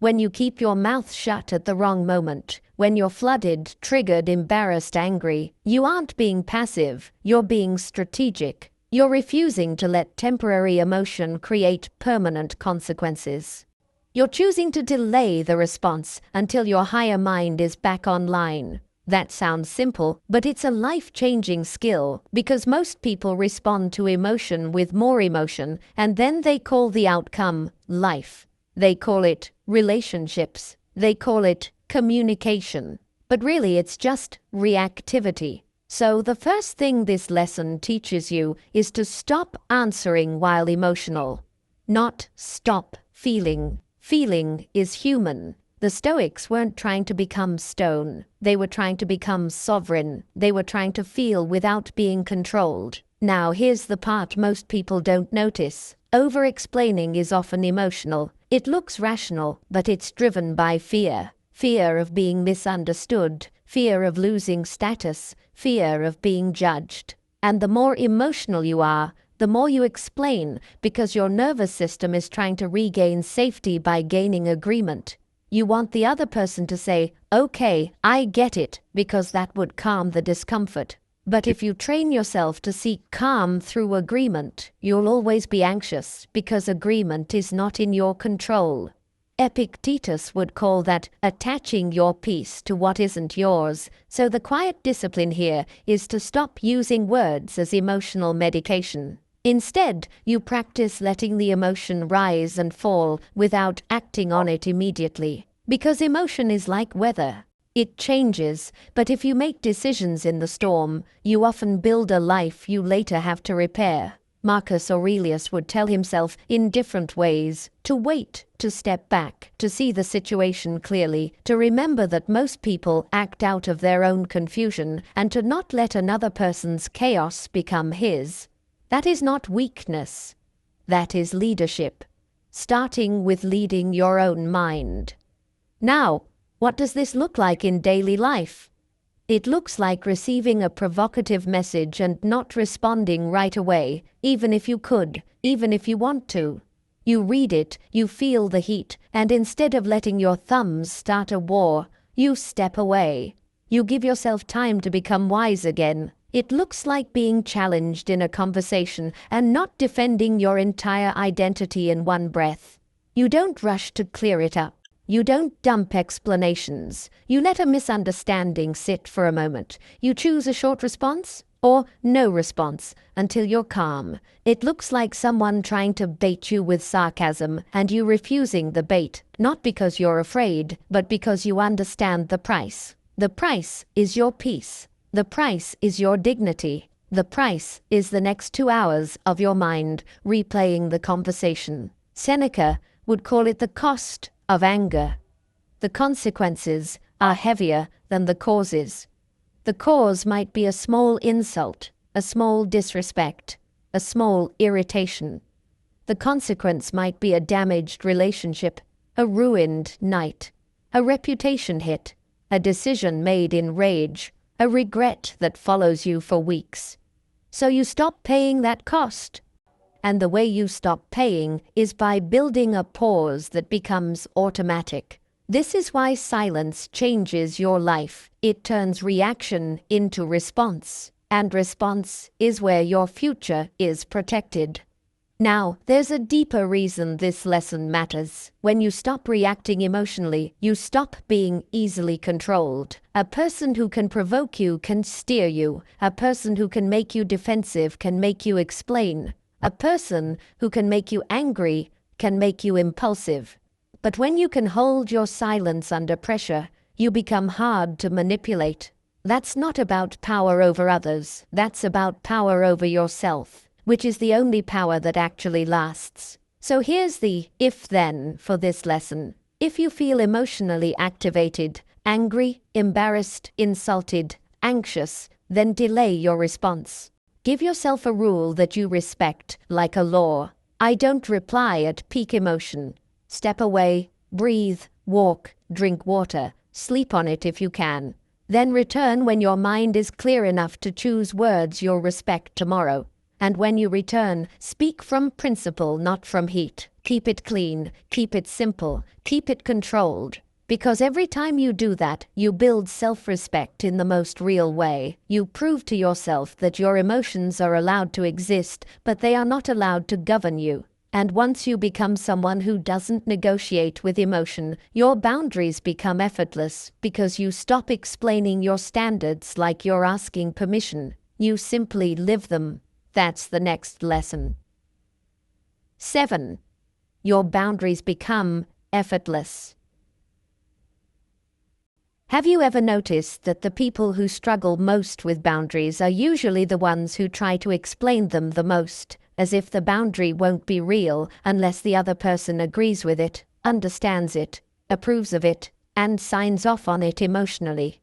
When you keep your mouth shut at the wrong moment, when you're flooded, triggered, embarrassed, angry, you aren't being passive, you're being strategic. You're refusing to let temporary emotion create permanent consequences. You're choosing to delay the response until your higher mind is back online. That sounds simple, but it's a life-changing skill, because most people respond to emotion with more emotion, and then they call the outcome life. They call it relationships. They call it communication. But really it's just reactivity. So the first thing this lesson teaches you is to stop answering while emotional, not stop feeling. Feeling is human. The Stoics weren't trying to become stone. They were trying to become sovereign. They were trying to feel without being controlled. Now here's the part most people don't notice. Over-explaining is often emotional. It looks rational, but it's driven by fear. Fear of being misunderstood, fear of losing status, fear of being judged. And the more emotional you are, the more you explain, because your nervous system is trying to regain safety by gaining agreement. You want the other person to say, "Okay, I get it," because that would calm the discomfort. But if you train yourself to seek calm through agreement, you'll always be anxious, because agreement is not in your control. Epictetus would call that attaching your peace to what isn't yours. So the quiet discipline here is to stop using words as emotional medication. Instead, you practice letting the emotion rise and fall without acting on it immediately. Because emotion is like weather. It changes, but if you make decisions in the storm, you often build a life you later have to repair. Marcus Aurelius would tell himself in different ways to wait, to step back, to see the situation clearly, to remember that most people act out of their own confusion, and to not let another person's chaos become his. That is not weakness. That is leadership. Starting with leading your own mind. Now, what does this look like in daily life? It looks like receiving a provocative message and not responding right away, even if you could, even if you want to. You read it, you feel the heat, and instead of letting your thumbs start a war, you step away. You give yourself time to become wise again. It looks like being challenged in a conversation and not defending your entire identity in one breath. You don't rush to clear it up. You don't dump explanations. You let a misunderstanding sit for a moment. You choose a short response or no response until you're calm. It looks like someone trying to bait you with sarcasm and you refusing the bait, not because you're afraid, but because you understand the price. The price is your peace. The price is your dignity. The price is the next 2 hours of your mind replaying the conversation. Seneca would call it the cost of anger. The consequences are heavier than the causes. The cause might be a small insult, a small disrespect, a small irritation. The consequence might be a damaged relationship, a ruined night, a reputation hit, a decision made in rage, a regret that follows you for weeks. So you stop paying that cost. and the way you stop paying is by building a pause that becomes automatic. This is why silence changes your life. It turns reaction into response, and response is where your future is protected. Now, there's a deeper reason this lesson matters. When you stop reacting emotionally, you stop being easily controlled. A person who can provoke you can steer you. A person who can make you defensive can make you explain. A person who can make you angry can make you impulsive. But when you can hold your silence under pressure, you become hard to manipulate. That's not about power over others. That's about power over yourself, which is the only power that actually lasts. So here's the if-then for this lesson. If you feel emotionally activated, angry, embarrassed, insulted, anxious, then delay your response. Give yourself a rule that you respect, like a law. I don't reply at peak emotion. Step away, breathe, walk, drink water, sleep on it if you can. Then return when your mind is clear enough to choose words you'll respect tomorrow. And when you return, speak from principle, not from heat. Keep it clean, keep it simple, keep it controlled. Because every time you do that, you build self-respect in the most real way. You prove to yourself that your emotions are allowed to exist, but they are not allowed to govern you. And once you become someone who doesn't negotiate with emotion, your boundaries become effortless because you stop explaining your standards like you're asking permission. You simply live them. That's the next lesson. 7. Your boundaries become effortless. Have you ever noticed that the people who struggle most with boundaries are usually the ones who try to explain them the most, as if the boundary won't be real unless the other person agrees with it, understands it, approves of it, and signs off on it emotionally?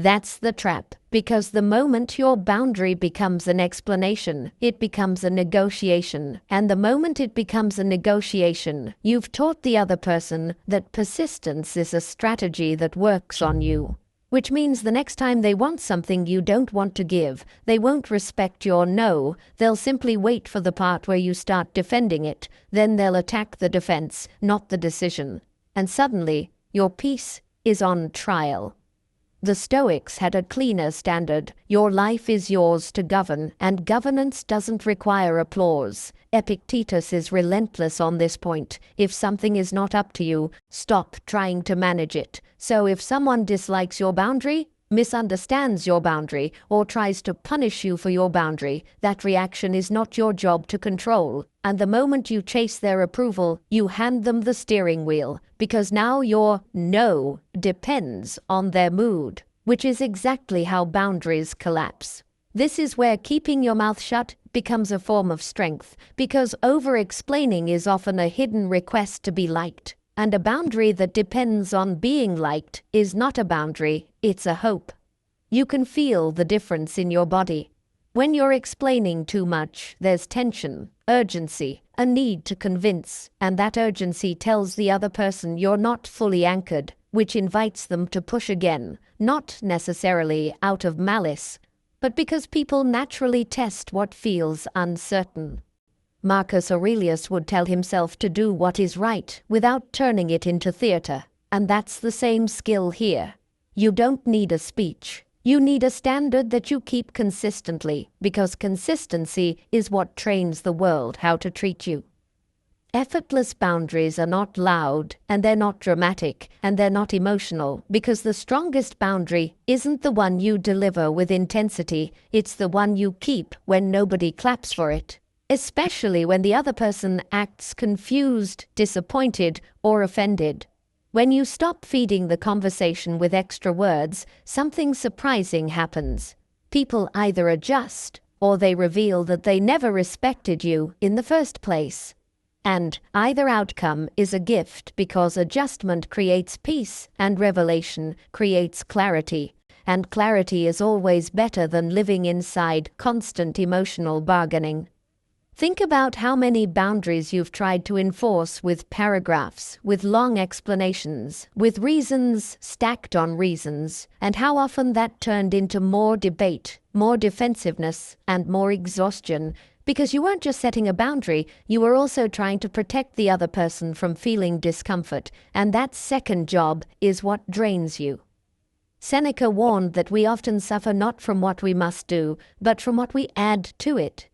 That's the trap, because the moment your boundary becomes an explanation, it becomes a negotiation. And the moment it becomes a negotiation, you've taught the other person that persistence is a strategy that works on you. Which means the next time they want something you don't want to give, they won't respect your no, they'll simply wait for the part where you start defending it, then they'll attack the defense, not the decision. And suddenly, your peace is on trial. The Stoics had a cleaner standard. Your life is yours to govern, and governance doesn't require applause. Epictetus is relentless on this point. If something is not up to you, stop trying to manage it. So if someone dislikes your boundary, misunderstands your boundary, or tries to punish you for your boundary, that reaction is not your job to control. And the moment you chase their approval, you hand them the steering wheel, because now your no depends on their mood, which is exactly how boundaries collapse. This is where keeping your mouth shut becomes a form of strength, because over-explaining is often a hidden request to be liked. And a boundary that depends on being liked is not a boundary, it's a hope. You can feel the difference in your body. When you're explaining too much, there's tension, urgency, a need to convince, and that urgency tells the other person you're not fully anchored, which invites them to push again, not necessarily out of malice, but because people naturally test what feels uncertain. Marcus Aurelius would tell himself to do what is right without turning it into theater, and that's the same skill here. You don't need a speech. You need a standard that you keep consistently, because consistency is what trains the world how to treat you. Effortless boundaries are not loud, and they're not dramatic, and they're not emotional, because the strongest boundary isn't the one you deliver with intensity, it's the one you keep when nobody claps for it. Especially when the other person acts confused, disappointed, or offended. When you stop feeding the conversation with extra words, something surprising happens. People either adjust, or they reveal that they never respected you in the first place. And either outcome is a gift, because adjustment creates peace, and revelation creates clarity. And clarity is always better than living inside constant emotional bargaining. Think about how many boundaries you've tried to enforce with paragraphs, with long explanations, with reasons stacked on reasons, and how often that turned into more debate, more defensiveness, and more exhaustion, Because you weren't just setting a boundary, you were also trying to protect the other person from feeling discomfort, and that second job is what drains you. Seneca warned that we often suffer not from what we must do, but from what we add to it.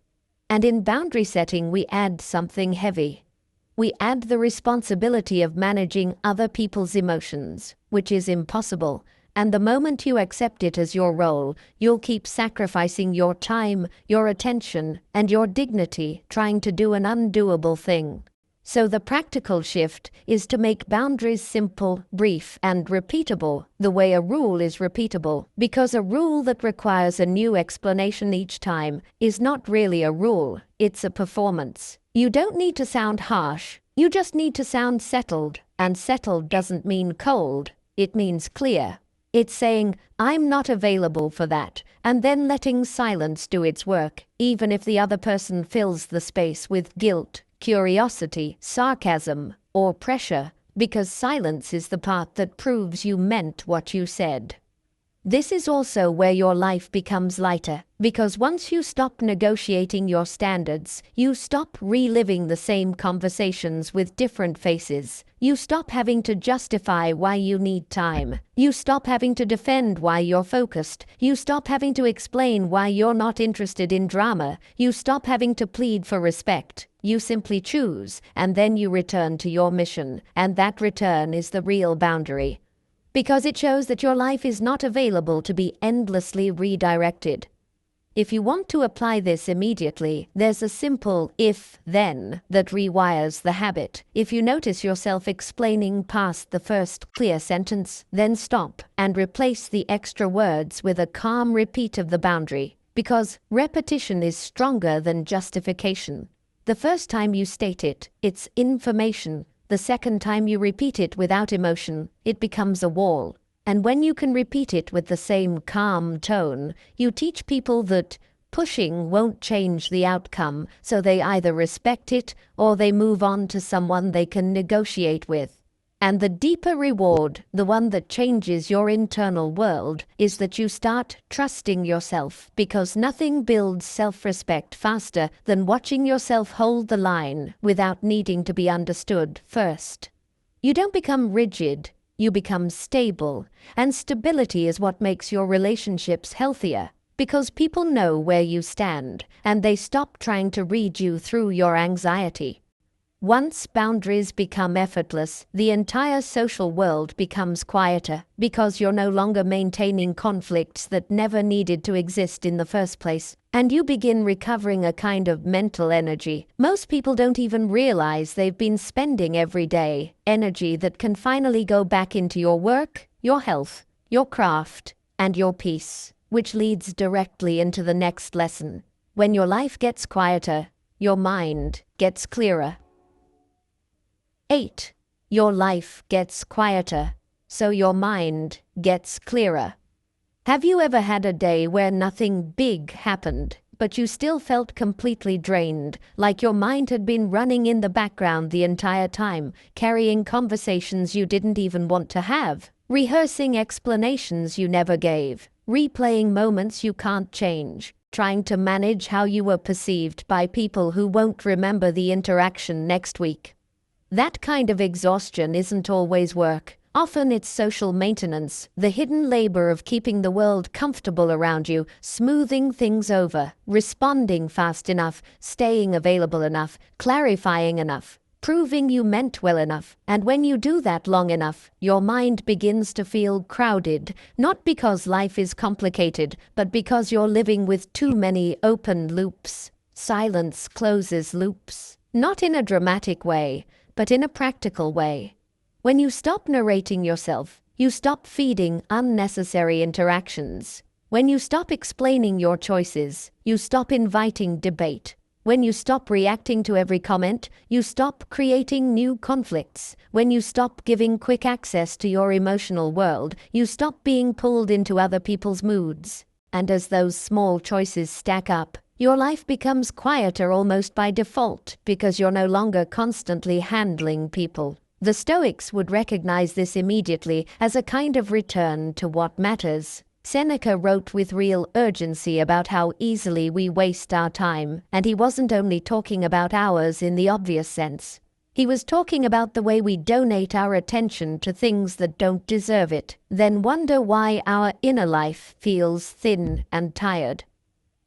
And in boundary setting, we add something heavy. We add the responsibility of managing other people's emotions, which is impossible. And the moment you accept it as your role, you'll keep sacrificing your time, your attention, and your dignity trying to do an undoable thing. So the practical shift is to make boundaries simple, brief, and repeatable, the way a rule is repeatable. Because a rule that requires a new explanation each time is not really a rule, it's a performance. You don't need to sound harsh, you just need to sound settled. And settled doesn't mean cold, it means clear. It's saying, I'm not available for that, and then letting silence do its work, even if the other person fills the space with guilt, curiosity, sarcasm, or pressure, because silence is the part that proves you meant what you said. This is also where your life becomes lighter, because once you stop negotiating your standards, you stop reliving the same conversations with different faces. You stop having to justify why you need time. You stop having to defend why you're focused. You stop having to explain why you're not interested in drama. You stop having to plead for respect. You simply choose, and then you return to your mission, and that return is the real boundary. Because it shows that your life is not available to be endlessly redirected. If you want to apply this immediately, there's a simple if-then that rewires the habit. If you notice yourself explaining past the first clear sentence, then stop and replace the extra words with a calm repeat of the boundary. Because repetition is stronger than justification. The first time you state it, it's information. The second time you repeat it without emotion, it becomes a wall. And when you can repeat it with the same calm tone, you teach people that pushing won't change the outcome, so they either respect it or they move on to someone they can negotiate with. And the deeper reward, the one that changes your internal world, is that you start trusting yourself, because nothing builds self-respect faster than watching yourself hold the line without needing to be understood first. You don't become rigid, you become stable, and stability is what makes your relationships healthier, because people know where you stand, and they stop trying to read you through your anxiety. Once boundaries become effortless, the entire social world becomes quieter, because you're no longer maintaining conflicts that never needed to exist in the first place, and you begin recovering a kind of mental energy most people don't even realize they've been spending every day, energy that can finally go back into your work, your health, your craft, and your peace, which leads directly into the next lesson. When your life gets quieter, your mind gets clearer. 8. Your life gets quieter, so your mind gets clearer. Have you ever had a day where nothing big happened, but you still felt completely drained, like your mind had been running in the background the entire time, carrying conversations you didn't even want to have, rehearsing explanations you never gave, replaying moments you can't change, trying to manage how you were perceived by people who won't remember the interaction next week? That kind of exhaustion isn't always work. Often it's social maintenance, the hidden labor of keeping the world comfortable around you, smoothing things over, responding fast enough, staying available enough, clarifying enough, proving you meant well enough. And when you do that long enough, your mind begins to feel crowded, not because life is complicated, but because you're living with too many open loops. Silence closes loops, not in a dramatic way, but in a practical way. When you stop narrating yourself, you stop feeding unnecessary interactions. When you stop explaining your choices, you stop inviting debate. When you stop reacting to every comment, you stop creating new conflicts. When you stop giving quick access to your emotional world, you stop being pulled into other people's moods. And as those small choices stack up, your life becomes quieter almost by default, because you're no longer constantly handling people. The Stoics would recognize this immediately as a kind of return to what matters. Seneca wrote with real urgency about how easily we waste our time, and he wasn't only talking about hours in the obvious sense. He was talking about the way we donate our attention to things that don't deserve it, then wonder why our inner life feels thin and tired.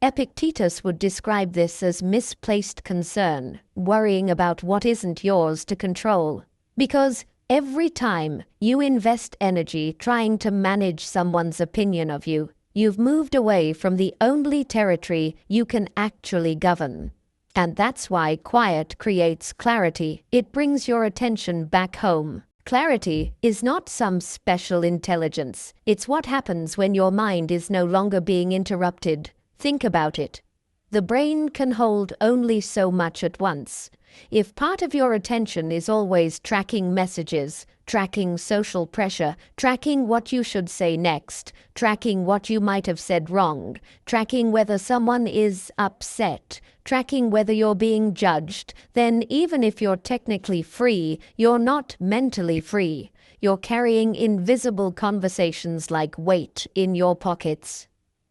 Epictetus would describe this as misplaced concern, worrying about what isn't yours to control. Because every time you invest energy trying to manage someone's opinion of you, you've moved away from the only territory you can actually govern. And that's why quiet creates clarity. It brings your attention back home. Clarity is not some special intelligence. It's what happens when your mind is no longer being interrupted. Think about it. The brain can hold only so much at once. If part of your attention is always tracking messages, tracking social pressure, tracking what you should say next, tracking what you might have said wrong, tracking whether someone is upset, tracking whether you're being judged, then even if you're technically free, you're not mentally free. You're carrying invisible conversations like weight in your pockets.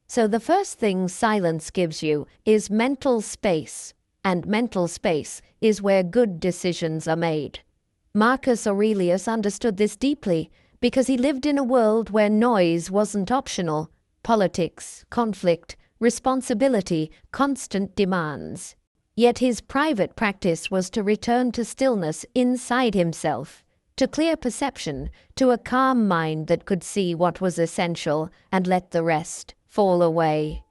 So the first thing silence gives you is mental space, and mental space is where good decisions are made. Marcus Aurelius understood this deeply because he lived in a world where noise wasn't optional. Politics, conflict, responsibility, constant demands. Yet his private practice was to return to stillness inside himself, to clear perception, to a calm mind that could see what was essential and let the rest fall away.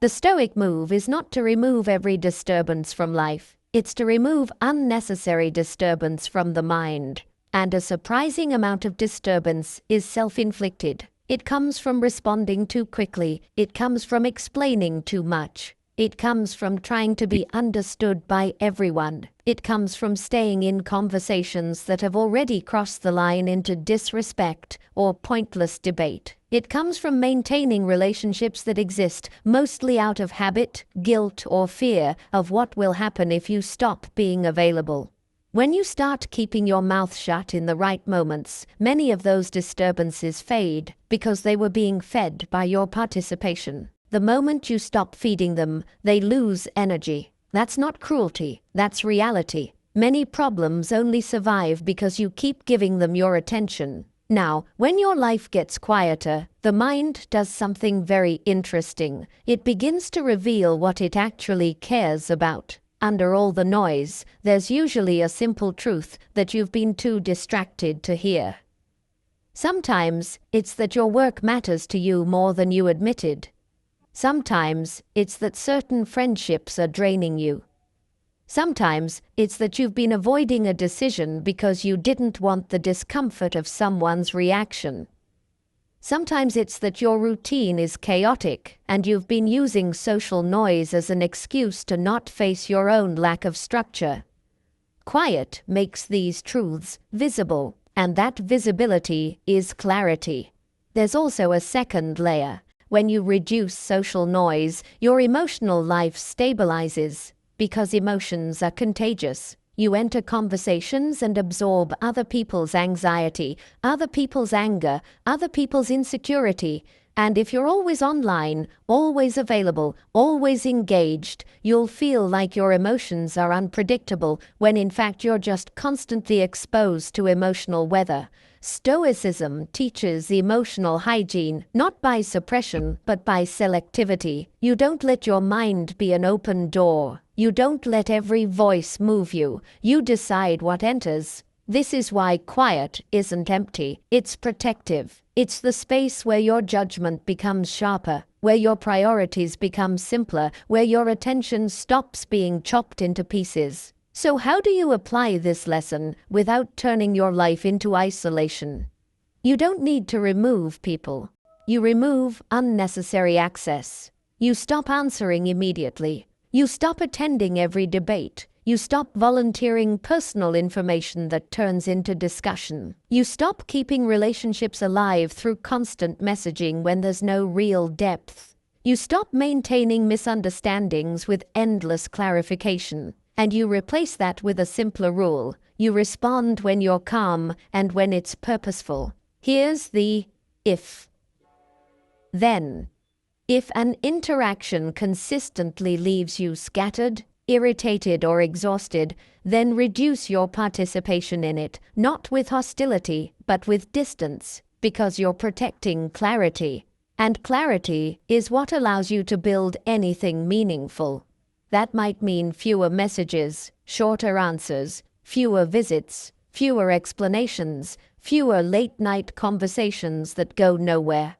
The Stoic move is not to remove every disturbance from life. It's to remove unnecessary disturbance from the mind. And a surprising amount of disturbance is self-inflicted. It comes from responding too quickly. It comes from explaining too much. It comes from trying to be understood by everyone. It comes from staying in conversations that have already crossed the line into disrespect or pointless debate. It comes from maintaining relationships that exist mostly out of habit, guilt, or fear of what will happen if you stop being available. When you start keeping your mouth shut in the right moments, many of those disturbances fade because they were being fed by your participation. The moment you stop feeding them, they lose energy. That's not cruelty, that's reality. Many problems only survive because you keep giving them your attention. Now, when your life gets quieter, the mind does something very interesting. It begins to reveal what it actually cares about. Under all the noise, there's usually a simple truth that you've been too distracted to hear. Sometimes it's that your work matters to you more than you admitted. Sometimes it's that certain friendships are draining you. Sometimes it's that you've been avoiding a decision because you didn't want the discomfort of someone's reaction. Sometimes it's that your routine is chaotic and you've been using social noise as an excuse to not face your own lack of structure. Quiet makes these truths visible, and that visibility is clarity. There's also a second layer. When you reduce social noise, your emotional life stabilizes. Because emotions are contagious. You enter conversations and absorb other people's anxiety, other people's anger, other people's insecurity. And if you're always online, always available, always engaged, you'll feel like your emotions are unpredictable when in fact you're just constantly exposed to emotional weather. Stoicism teaches emotional hygiene, not by suppression, but by selectivity. You don't let your mind be an open door. You don't let every voice move you. You decide what enters. This is why quiet isn't empty. It's protective. It's the space where your judgment becomes sharper, where your priorities become simpler, where your attention stops being chopped into pieces. So how do you apply this lesson without turning your life into isolation? You don't need to remove people. You remove unnecessary access. You stop answering immediately. You stop attending every debate. You stop volunteering personal information that turns into discussion. You stop keeping relationships alive through constant messaging when there's no real depth. You stop maintaining misunderstandings with endless clarification. And you replace that with a simpler rule. You respond when you're calm and when it's purposeful. Here's the if. Then, if an interaction consistently leaves you scattered, irritated, or exhausted, then reduce your participation in it, not with hostility, but with distance, because you're protecting clarity. And clarity is what allows you to build anything meaningful. That might mean fewer messages, shorter answers, fewer visits, fewer explanations, fewer late-night conversations that go nowhere.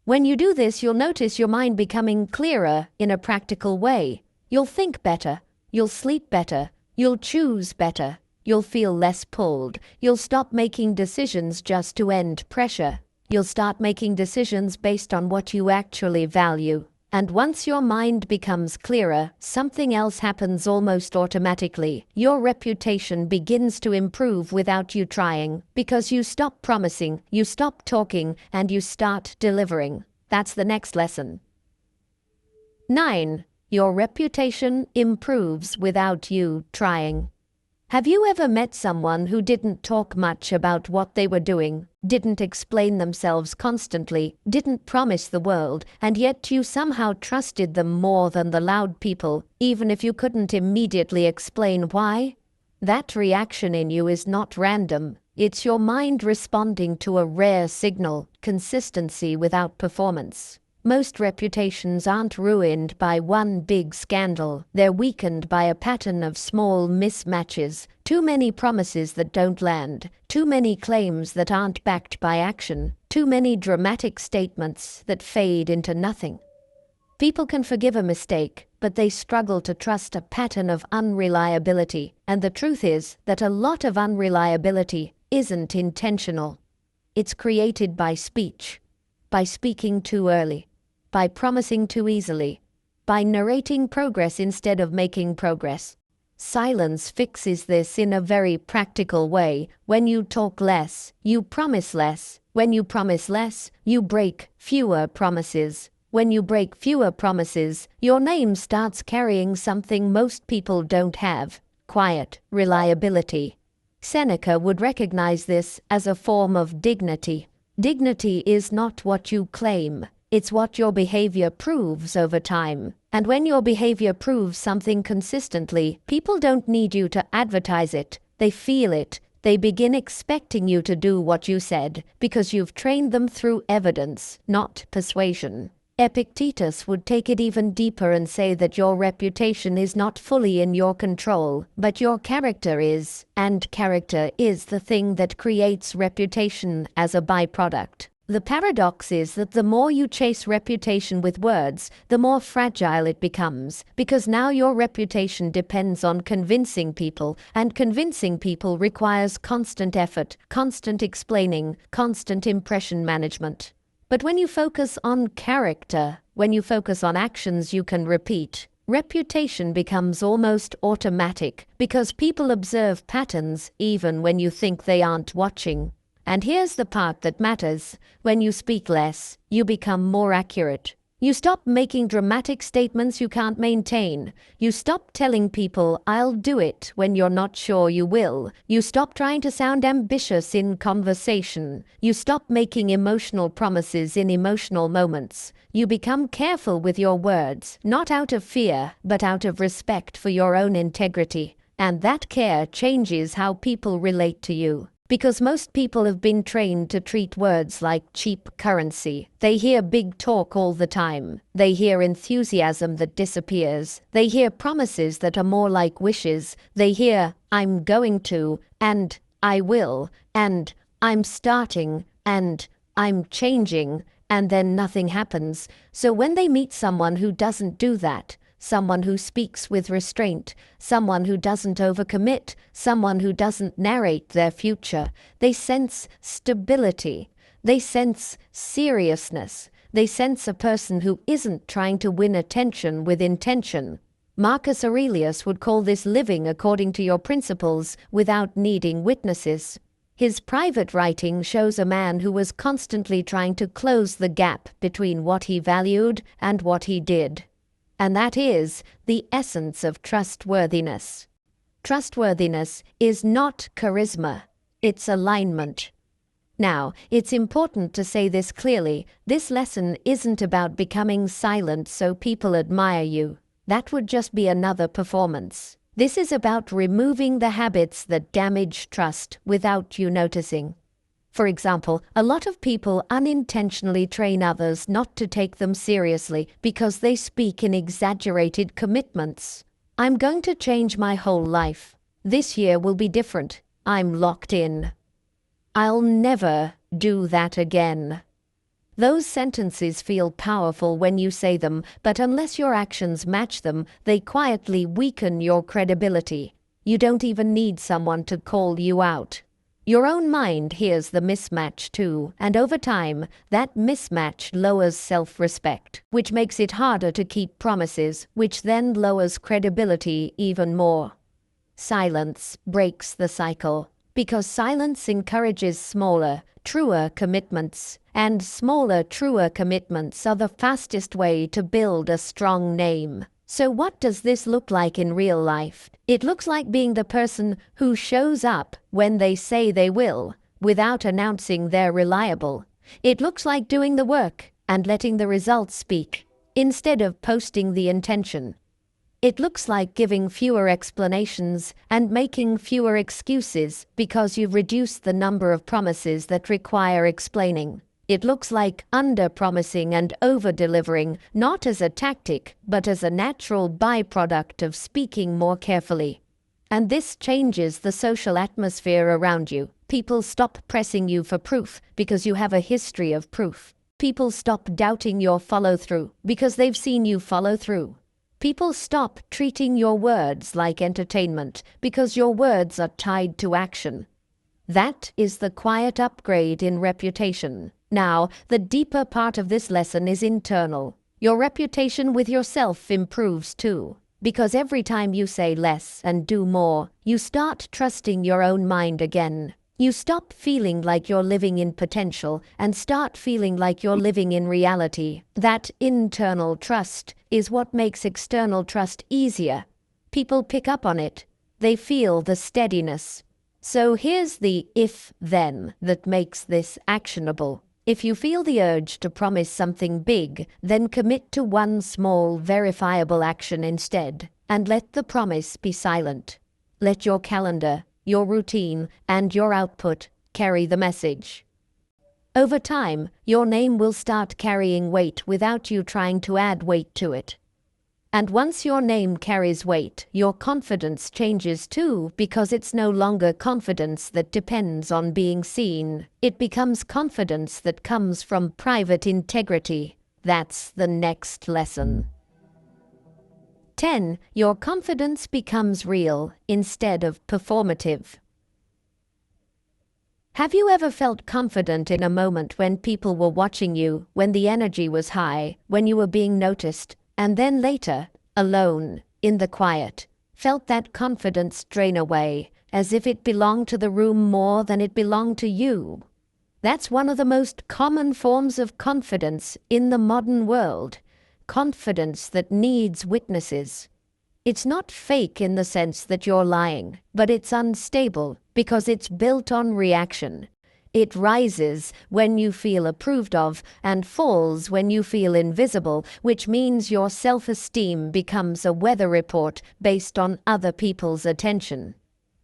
When you do this, you'll notice your mind becoming clearer in a practical way. You'll think better, you'll sleep better, you'll choose better, you'll feel less pulled, you'll stop making decisions just to end pressure. You'll start making decisions based on what you actually value. And once your mind becomes clearer, something else happens almost automatically. Your reputation begins to improve without you trying, because you stop promising, you stop talking, and you start delivering. That's the next lesson. 9. Your reputation improves without you trying. Have you ever met someone who didn't talk much about what they were doing, didn't explain themselves constantly, didn't promise the world, and yet you somehow trusted them more than the loud people, even if you couldn't immediately explain why? That reaction in you is not random. It's your mind responding to a rare signal, consistency without performance. Most reputations aren't ruined by one big scandal. They're weakened by a pattern of small mismatches, too many promises that don't land, too many claims that aren't backed by action, too many dramatic statements that fade into nothing. People can forgive a mistake, but they struggle to trust a pattern of unreliability, and the truth is that a lot of unreliability isn't intentional. It's created by speech, by speaking too early, by promising too easily, by narrating progress instead of making progress. Silence fixes this in a very practical way. When you talk less, you promise less. When you promise less, you break fewer promises. When you break fewer promises, your name starts carrying something most people don't have: quiet reliability. Seneca would recognize this as a form of dignity. Dignity is not what you claim. It's what your behavior proves over time. And when your behavior proves something consistently, people don't need you to advertise it. They feel it. They begin expecting you to do what you said, because you've trained them through evidence, not persuasion. Epictetus would take it even deeper and say that your reputation is not fully in your control, but your character is, and character is the thing that creates reputation as a byproduct. The paradox is that the more you chase reputation with words, the more fragile it becomes, because now your reputation depends on convincing people, and convincing people requires constant effort, constant explaining, constant impression management. But when you focus on character, when you focus on actions you can repeat, reputation becomes almost automatic, because people observe patterns even when you think they aren't watching. And here's the part that matters. When you speak less, you become more accurate. You stop making dramatic statements you can't maintain. You stop telling people, "I'll do it," when you're not sure you will. You stop trying to sound ambitious in conversation. You stop making emotional promises in emotional moments. You become careful with your words, not out of fear, but out of respect for your own integrity. And that care changes how people relate to you. Because most people have been trained to treat words like cheap currency. They hear big talk all the time. They hear enthusiasm that disappears. They hear promises that are more like wishes. They hear, "I'm going to," and "I will," and "I'm starting," and "I'm changing," and then nothing happens. So when they meet someone who doesn't do that, someone who speaks with restraint, someone who doesn't overcommit, someone who doesn't narrate their future, they sense stability. They sense seriousness. They sense a person who isn't trying to win attention with intention. Marcus Aurelius would call this living according to your principles without needing witnesses. His private writing shows a man who was constantly trying to close the gap between what he valued and what he did. And that is the essence of trustworthiness. Trustworthiness is not charisma, it's alignment. Now, it's important to say this clearly. This lesson isn't about becoming silent so people admire you. That would just be another performance. This is about removing the habits that damage trust without you noticing. For example, a lot of people unintentionally train others not to take them seriously because they speak in exaggerated commitments. I'm going to change my whole life. This year will be different. I'm locked in. I'll never do that again. Those sentences feel powerful when you say them, but unless your actions match them, they quietly weaken your credibility. You don't even need someone to call you out. Your own mind hears the mismatch too, and over time, that mismatch lowers self-respect, which makes it harder to keep promises, which then lowers credibility even more. Silence breaks the cycle, because silence encourages smaller, truer commitments, and smaller, truer commitments are the fastest way to build a strong name. So what does this look like in real life? It looks like being the person who shows up when they say they will, without announcing they're reliable. It looks like doing the work and letting the results speak, instead of posting the intention. It looks like giving fewer explanations and making fewer excuses because you've reduced the number of promises that require explaining. It looks like under-promising and over-delivering, not as a tactic, but as a natural byproduct of speaking more carefully. And this changes the social atmosphere around you. People stop pressing you for proof because you have a history of proof. People stop doubting your follow-through because they've seen you follow through. People stop treating your words like entertainment because your words are tied to action. That is the quiet upgrade in reputation. Now, the deeper part of this lesson is internal. Your reputation with yourself improves too, because every time you say less and do more, you start trusting your own mind again. You stop feeling like you're living in potential and start feeling like you're living in reality. That internal trust is what makes external trust easier. People pick up on it. They feel the steadiness. So here's the if-then that makes this actionable. If you feel the urge to promise something big, then commit to one small, verifiable action instead, and let the promise be silent. Let your calendar, your routine, and your output carry the message. Over time, your name will start carrying weight without you trying to add weight to it. And once your name carries weight, your confidence changes too, because it's no longer confidence that depends on being seen. It becomes confidence that comes from private integrity. That's the next lesson. 10. Your confidence becomes real instead of performative. Have you ever felt confident in a moment when people were watching you, when the energy was high, when you were being noticed, and then later, alone, in the quiet, felt that confidence drain away, as if it belonged to the room more than it belonged to you? That's one of the most common forms of confidence in the modern world. Confidence that needs witnesses. It's not fake in the sense that you're lying, but it's unstable because it's built on reaction. It rises when you feel approved of and falls when you feel invisible, which means your self-esteem becomes a weather report based on other people's attention.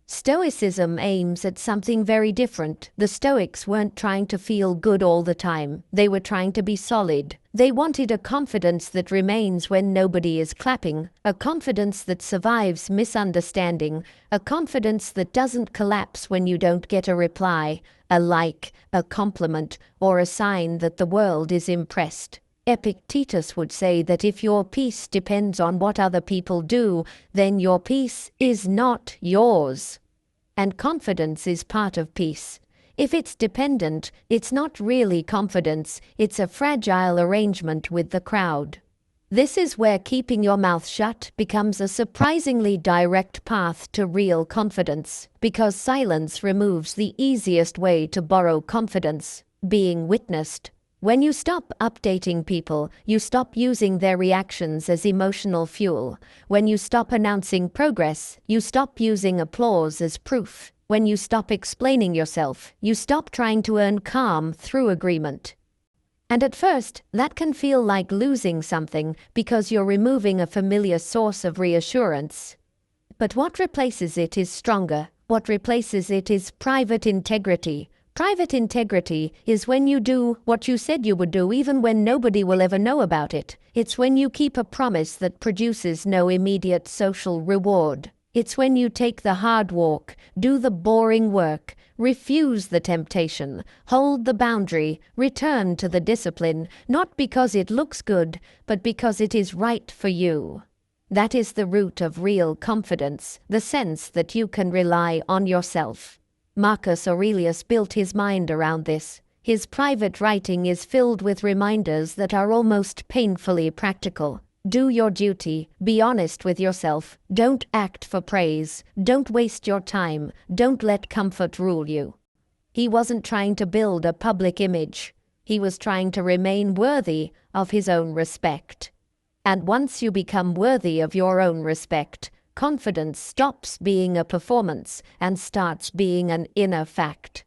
Stoicism aims at something very different. The Stoics weren't trying to feel good all the time. They were trying to be solid. They wanted a confidence that remains when nobody is clapping, a confidence that survives misunderstanding, a confidence that doesn't collapse when you don't get a reply, a like, a compliment, or a sign that the world is impressed. Epictetus would say that if your peace depends on what other people do, then your peace is not yours. And confidence is part of peace. If it's dependent, it's not really confidence, it's a fragile arrangement with the crowd. This is where keeping your mouth shut becomes a surprisingly direct path to real confidence, because silence removes the easiest way to borrow confidence, being witnessed. When you stop updating people, you stop using their reactions as emotional fuel. When you stop announcing progress, you stop using applause as proof. When you stop explaining yourself, you stop trying to earn calm through agreement. And at first, that can feel like losing something because you're removing a familiar source of reassurance. But what replaces it is stronger. What replaces it is private integrity. Private integrity is when you do what you said you would do even when nobody will ever know about it. It's when you keep a promise that produces no immediate social reward. It's when you take the hard walk, do the boring work, refuse the temptation, hold the boundary, return to the discipline, not because it looks good, but because it is right for you. That is the root of real confidence, the sense that you can rely on yourself. Marcus Aurelius built his mind around this. His private writing is filled with reminders that are almost painfully practical. Do your duty, be honest with yourself, don't act for praise, don't waste your time, don't let comfort rule you. He wasn't trying to build a public image. He was trying to remain worthy of his own respect. And once you become worthy of your own respect, confidence stops being a performance and starts being an inner fact.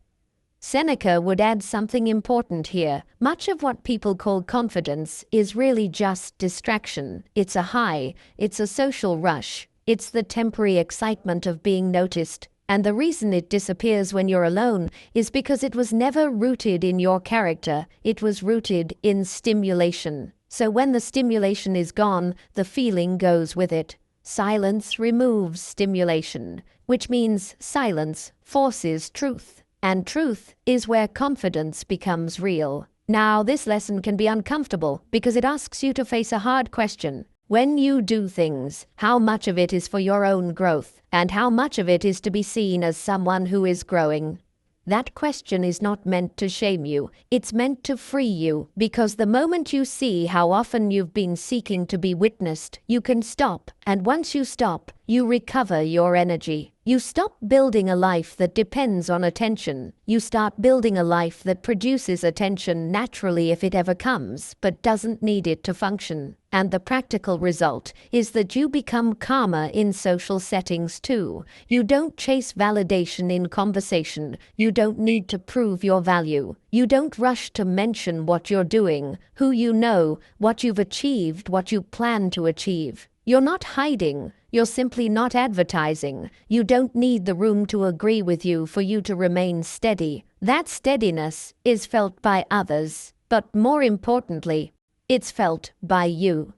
Seneca would add something important here. Much of what people call confidence is really just distraction. It's a high, it's a social rush, it's the temporary excitement of being noticed. And the reason it disappears when you're alone is because it was never rooted in your character, it was rooted in stimulation. So when the stimulation is gone, the feeling goes with it. Silence removes stimulation, which means silence forces truth. And truth is where confidence becomes real. Now, this lesson can be uncomfortable because it asks you to face a hard question. When you do things, how much of it is for your own growth, and how much of it is to be seen as someone who is growing? That question is not meant to shame you, it's meant to free you, because the moment you see how often you've been seeking to be witnessed, you can stop, and once you stop, you recover your energy. You stop building a life that depends on attention. You start building a life that produces attention naturally if it ever comes, but doesn't need it to function. And the practical result is that you become calmer in social settings too. You don't chase validation in conversation. You don't need to prove your value. You don't rush to mention what you're doing, who you know, what you've achieved, what you plan to achieve. You're not hiding. You're simply not advertising. You don't need the room to agree with you for you to remain steady. That steadiness is felt by others, but more importantly, it's felt by you.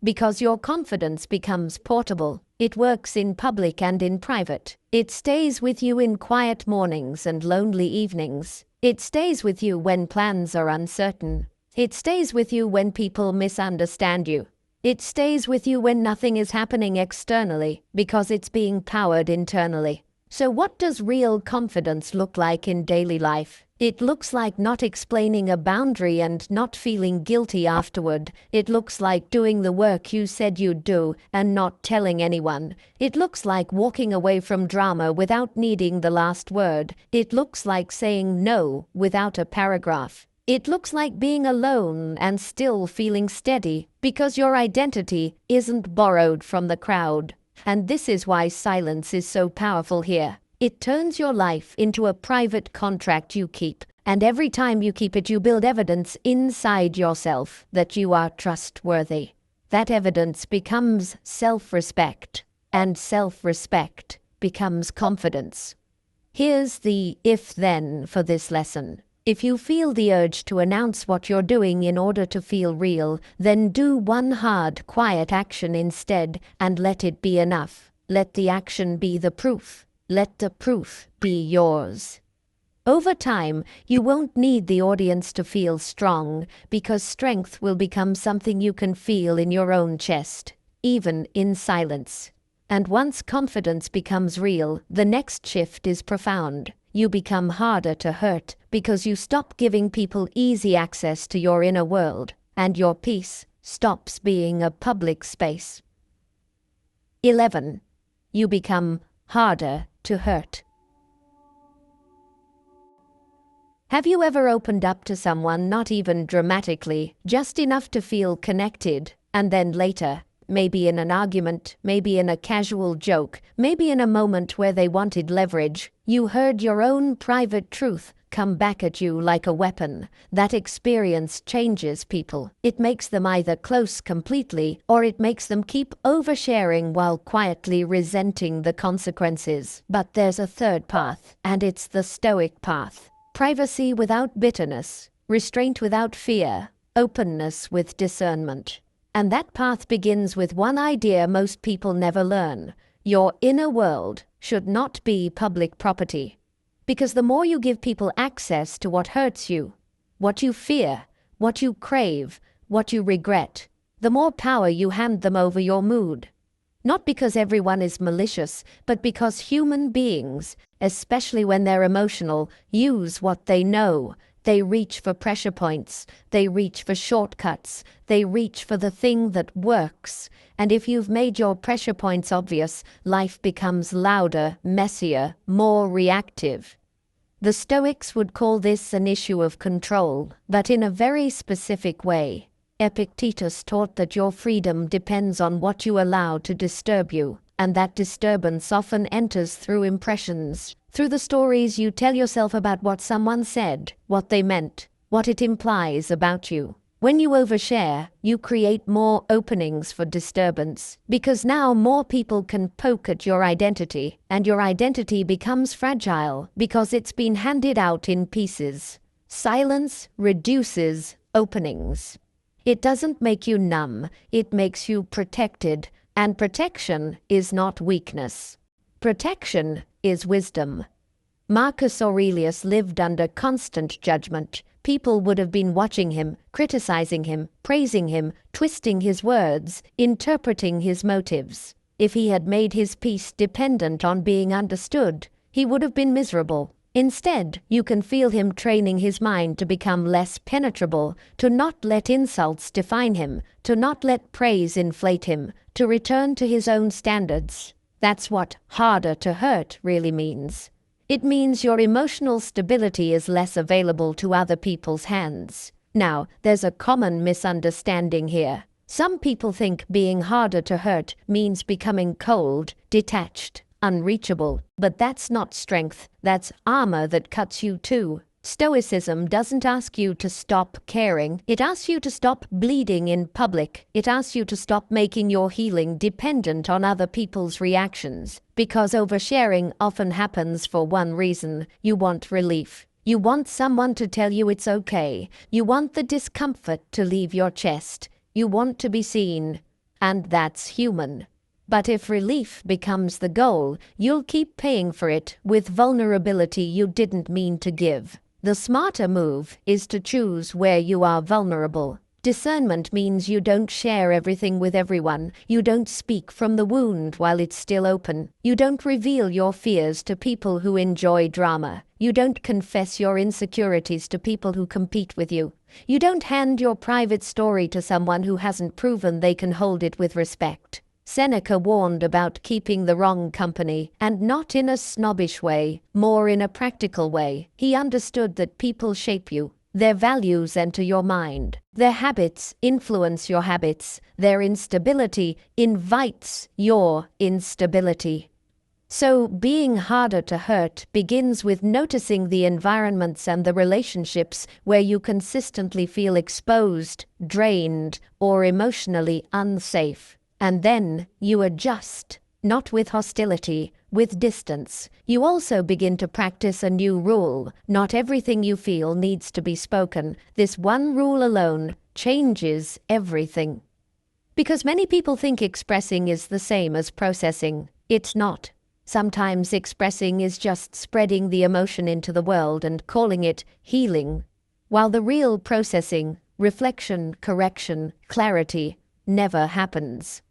Because your confidence becomes portable. It works in public and in private. It stays with you in quiet mornings and lonely evenings. It stays with you when plans are uncertain. It stays with you when people misunderstand you. It stays with you when nothing is happening externally, because it's being powered internally. So what does real confidence look like in daily life? It looks like not explaining a boundary and not feeling guilty afterward. It looks like doing the work you said you'd do and not telling anyone. It looks like walking away from drama without needing the last word. It looks like saying no without a paragraph. It looks like being alone and still feeling steady because your identity isn't borrowed from the crowd. And this is why silence is so powerful here. It turns your life into a private contract you keep. And every time you keep it, you build evidence inside yourself that you are trustworthy. That evidence becomes self-respect, and self-respect becomes confidence. Here's the if-then for this lesson. If you feel the urge to announce what you're doing in order to feel real, then do one hard, quiet action instead and let it be enough. Let the action be the proof. Let the proof be yours. Over time, you won't need the audience to feel strong, because strength will become something you can feel in your own chest, even in silence. And once confidence becomes real, the next shift is profound. You become harder to hurt because you stop giving people easy access to your inner world, and your peace stops being a public space. 11. You become harder to hurt. Have you ever opened up to someone, not even dramatically, just enough to feel connected, and then later, maybe in an argument, maybe in a casual joke, maybe in a moment where they wanted leverage. You heard your own private truth come back at you like a weapon. That experience changes people. It makes them either close completely, or it makes them keep oversharing while quietly resenting the consequences. But there's a third path, and it's the Stoic path. Privacy without bitterness, restraint without fear, openness with discernment. And that path begins with one idea most people never learn. Your inner world should not be public property. Because the more you give people access to what hurts you, what you fear, what you crave, what you regret, the more power you hand them over your mood. Not because everyone is malicious, but because human beings, especially when they're emotional, use what they know. They reach for pressure points, they reach for shortcuts, they reach for the thing that works. And if you've made your pressure points obvious, life becomes louder, messier, more reactive. The Stoics would call this an issue of control, but in a very specific way. Epictetus taught that your freedom depends on what you allow to disturb you, and that disturbance often enters through impressions, through the stories you tell yourself about what someone said, what they meant, what it implies about you. When you overshare, you create more openings for disturbance, because now more people can poke at your identity, and your identity becomes fragile because it's been handed out in pieces. Silence reduces openings. It doesn't make you numb, it makes you protected, and protection is not weakness. Protection is wisdom. Marcus Aurelius lived under constant judgment. People would have been watching him, criticizing him, praising him, twisting his words, interpreting his motives. If he had made his peace dependent on being understood, he would have been miserable. Instead, you can feel him training his mind to become less penetrable, to not let insults define him, to not let praise inflate him, to return to his own standards. That's what harder to hurt really means. It means your emotional stability is less available to other people's hands. Now, there's a common misunderstanding here. Some people think being harder to hurt means becoming cold, detached, unreachable. But that's not strength, that's armor that cuts you too. Stoicism doesn't ask you to stop caring. It asks you to stop bleeding in public. It asks you to stop making your healing dependent on other people's reactions. Because oversharing often happens for one reason. You want relief. You want someone to tell you it's okay. You want the discomfort to leave your chest. You want to be seen. And that's human. But if relief becomes the goal, you'll keep paying for it with vulnerability you didn't mean to give. The smarter move is to choose where you are vulnerable. Discernment means you don't share everything with everyone. You don't speak from the wound while it's still open. You don't reveal your fears to people who enjoy drama. You don't confess your insecurities to people who compete with you. You don't hand your private story to someone who hasn't proven they can hold it with respect. Seneca warned about keeping the wrong company, and not in a snobbish way, more in a practical way. He understood that people shape you. Their values enter your mind. Their habits influence your habits. Their instability invites your instability. So, being harder to hurt begins with noticing the environments and the relationships where you consistently feel exposed, drained, or emotionally unsafe. And then you adjust, not with hostility, with distance. You also begin to practice a new rule. Not everything you feel needs to be spoken. This one rule alone changes everything. Because many people think expressing is the same as processing. It's not. Sometimes expressing is just spreading the emotion into the world and calling it healing. While the real processing, reflection, correction, clarity, never happens.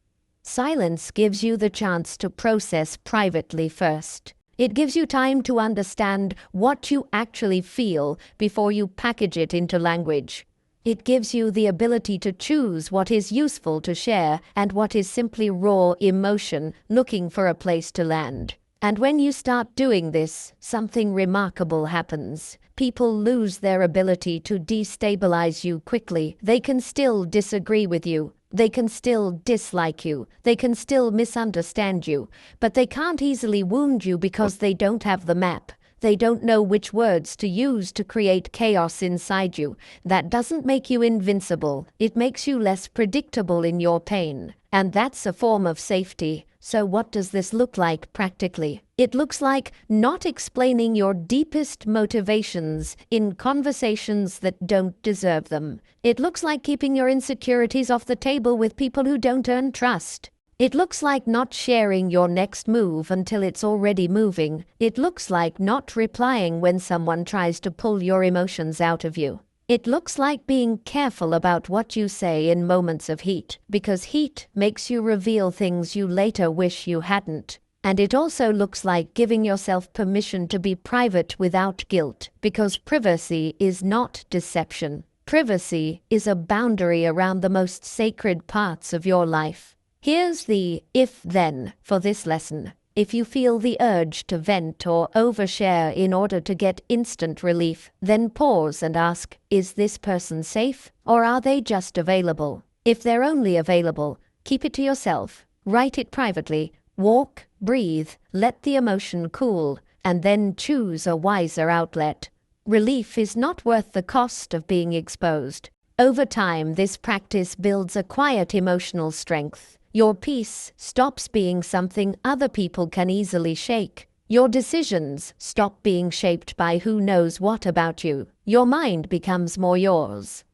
Silence gives you the chance to process privately first. It gives you time to understand what you actually feel before you package it into language. It gives you the ability to choose what is useful to share and what is simply raw emotion looking for a place to land. And when you start doing this, something remarkable happens. People lose their ability to destabilize you quickly. They can still disagree with you, They can still dislike you, they can still misunderstand you, but they can't easily wound you because they don't have the map. They don't know which words to use to create chaos inside you. That doesn't make you invincible. It makes you less predictable in your pain. And that's a form of safety. So what does this look like practically? It looks like not explaining your deepest motivations in conversations that don't deserve them. It looks like keeping your insecurities off the table with people who don't earn trust. It looks like not sharing your next move until it's already moving. It looks like not replying when someone tries to pull your emotions out of you. It looks like being careful about what you say in moments of heat, because heat makes you reveal things you later wish you hadn't. And it also looks like giving yourself permission to be private without guilt, because privacy is not deception. Privacy is a boundary around the most sacred parts of your life. Here's the if-then for this lesson. If you feel the urge to vent or overshare in order to get instant relief, then pause and ask, is this person safe, or are they just available? If they're only available, keep it to yourself. Write it privately. Walk, breathe, let the emotion cool, and then choose a wiser outlet. Relief is not worth the cost of being exposed. Over time, this practice builds a quiet emotional strength. Your peace stops being something other people can easily shake. Your decisions stop being shaped by who knows what about you. Your mind becomes more yours.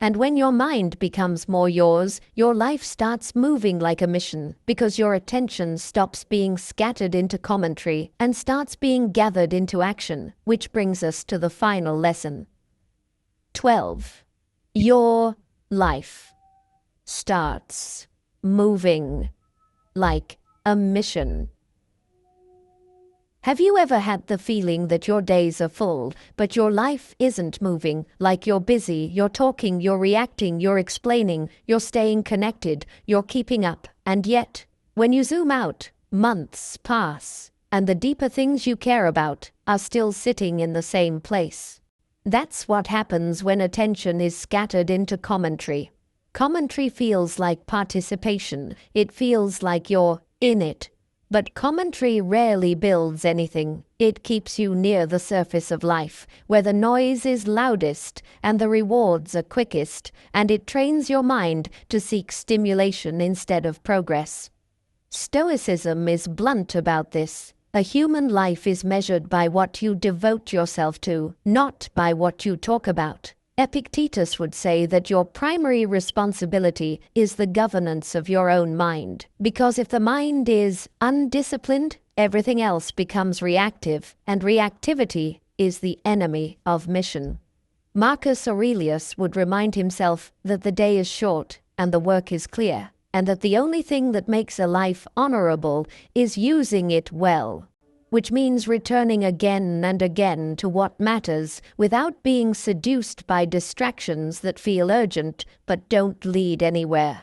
And when your mind becomes more yours, your life starts moving like a mission, because your attention stops being scattered into commentary and starts being gathered into action, which brings us to the final lesson. 12. Your life starts moving like a mission. Have you ever had the feeling that your days are full, but your life isn't moving? Like you're busy, you're talking, you're reacting, you're explaining, you're staying connected, you're keeping up. And yet, when you zoom out, months pass, and the deeper things you care about are still sitting in the same place. That's what happens when attention is scattered into commentary. Commentary feels like participation. It feels like you're in it. But commentary rarely builds anything. It keeps you near the surface of life, where the noise is loudest and the rewards are quickest, and it trains your mind to seek stimulation instead of progress. Stoicism is blunt about this. A human life is measured by what you devote yourself to, not by what you talk about. Epictetus would say that your primary responsibility is the governance of your own mind, because if the mind is undisciplined, everything else becomes reactive, and reactivity is the enemy of mission. Marcus Aurelius would remind himself that the day is short and the work is clear, and that the only thing that makes a life honorable is using it well, which means returning again and again to what matters without being seduced by distractions that feel urgent but don't lead anywhere.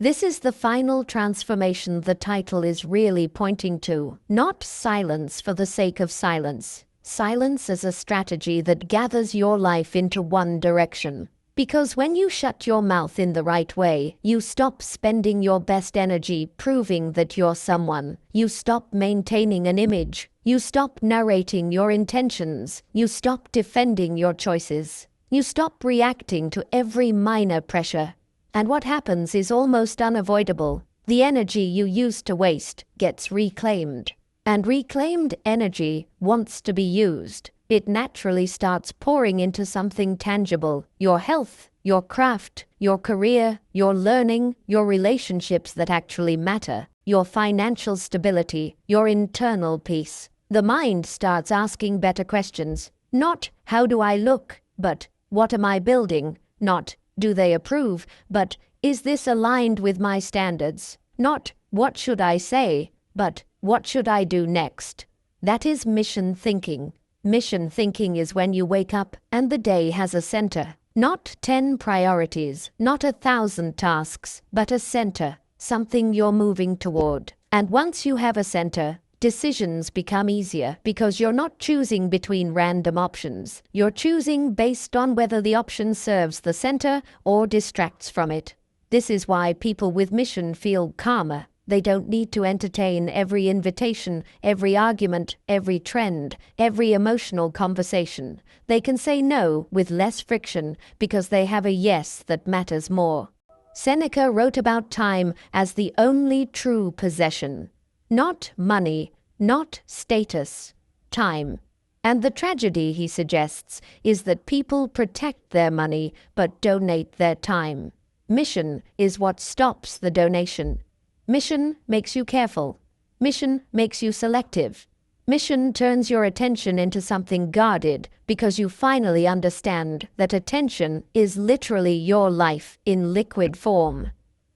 This is the final transformation the title is really pointing to, not silence for the sake of silence. Silence as a strategy that gathers your life into one direction. Because when you shut your mouth in the right way, you stop spending your best energy proving that you're someone. You stop maintaining an image. You stop narrating your intentions. You stop defending your choices. You stop reacting to every minor pressure. And what happens is almost unavoidable. The energy you used to waste gets reclaimed. And reclaimed energy wants to be used. It naturally starts pouring into something tangible. Your health, your craft, your career, your learning, your relationships that actually matter, your financial stability, your internal peace. The mind starts asking better questions. Not, how do I look? But, what am I building? Not, do they approve? But, is this aligned with my standards? Not, what should I say? But, what should I do next? That is mission thinking. Mission thinking is when you wake up and the day has a center. Not 10 priorities, not 1,000 tasks, but a center, something you're moving toward. And once you have a center, decisions become easier because you're not choosing between random options. You're choosing based on whether the option serves the center or distracts from it. This is why people with mission feel calmer. They don't need to entertain every invitation, every argument, every trend, every emotional conversation. They can say no with less friction because they have a yes that matters more. Seneca wrote about time as the only true possession. Not money, not status, time. And the tragedy, he suggests, is that people protect their money but donate their time. Mission is what stops the donation. Mission makes you careful. Mission makes you selective. Mission turns your attention into something guarded because you finally understand that attention is literally your life in liquid form.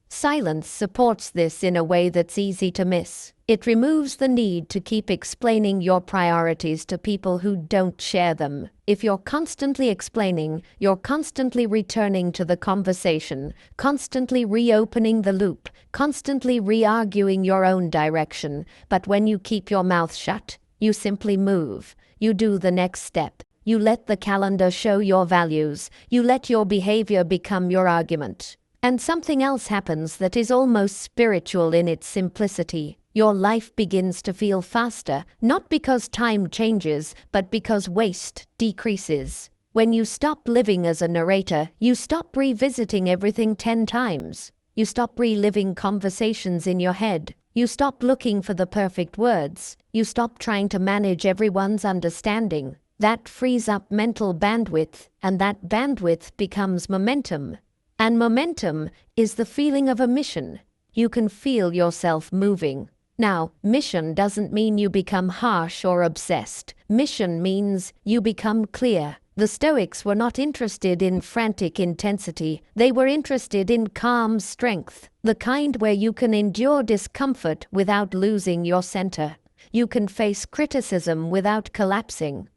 Silence supports this in a way that's easy to miss. It removes the need to keep explaining your priorities to people who don't share them. If you're constantly explaining, you're constantly returning to the conversation, constantly reopening the loop, constantly re-arguing your own direction. But when you keep your mouth shut, you simply move. You do the next step. You let the calendar show your values. You let your behavior become your argument. And something else happens that is almost spiritual in its simplicity. Your life begins to feel faster, not because time changes, but because waste decreases. When you stop living as a narrator, you stop revisiting everything 10 times. You stop reliving conversations in your head. You stop looking for the perfect words. You stop trying to manage everyone's understanding. That frees up mental bandwidth, and that bandwidth becomes momentum. And momentum is the feeling of a mission. You can feel yourself moving. Now, mission doesn't mean you become harsh or obsessed. Mission means you become clear. The Stoics were not interested in frantic intensity. They were interested in calm strength, the kind where you can endure discomfort without losing your center. You can face criticism without collapsing.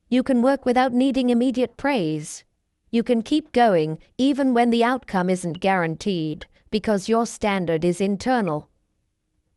You can work without needing immediate praise. You can keep going even when the outcome isn't guaranteed, because your standard is internal.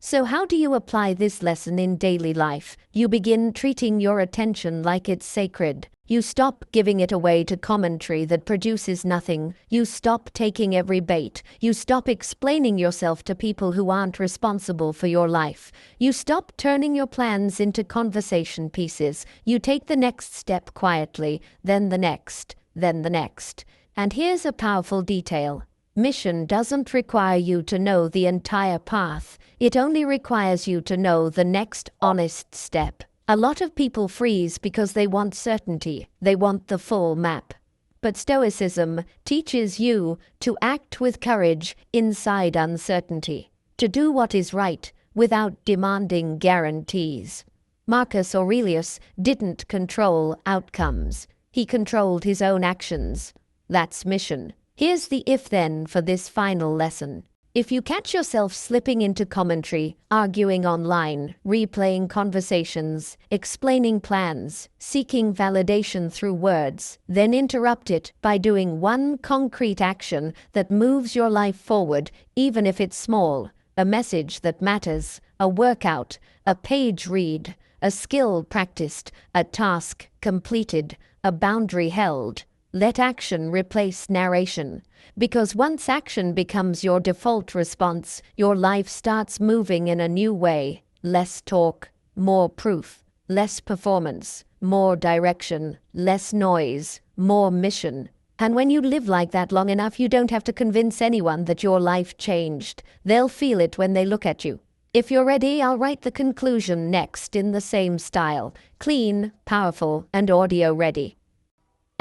So how do you apply this lesson in daily life? You begin treating your attention like it's sacred. You stop giving it away to commentary that produces nothing. You stop taking every bait. You stop explaining yourself to people who aren't responsible for your life. You stop turning your plans into conversation pieces. You take the next step quietly, then the next. Then the next. And here's a powerful detail. Mission doesn't require you to know the entire path. It only requires you to know the next honest step. A lot of people freeze because they want certainty. They want the full map. But Stoicism teaches you to act with courage inside uncertainty, to do what is right without demanding guarantees. Marcus Aurelius didn't control outcomes. He controlled his own actions. That's mission. Here's the if-then for this final lesson. If you catch yourself slipping into commentary, arguing online, replaying conversations, explaining plans, seeking validation through words, then interrupt it by doing one concrete action that moves your life forward, even if it's small, a message that matters, a workout, a page read, a skill practiced, a task completed, a boundary held. Let action replace narration. Because once action becomes your default response, your life starts moving in a new way. Less talk, more proof. Less performance, more direction. Less noise, more mission. And when you live like that long enough, you don't have to convince anyone that your life changed. They'll feel it when they look at you. If you're ready, I'll write the conclusion next in the same style. Clean, powerful, and audio ready.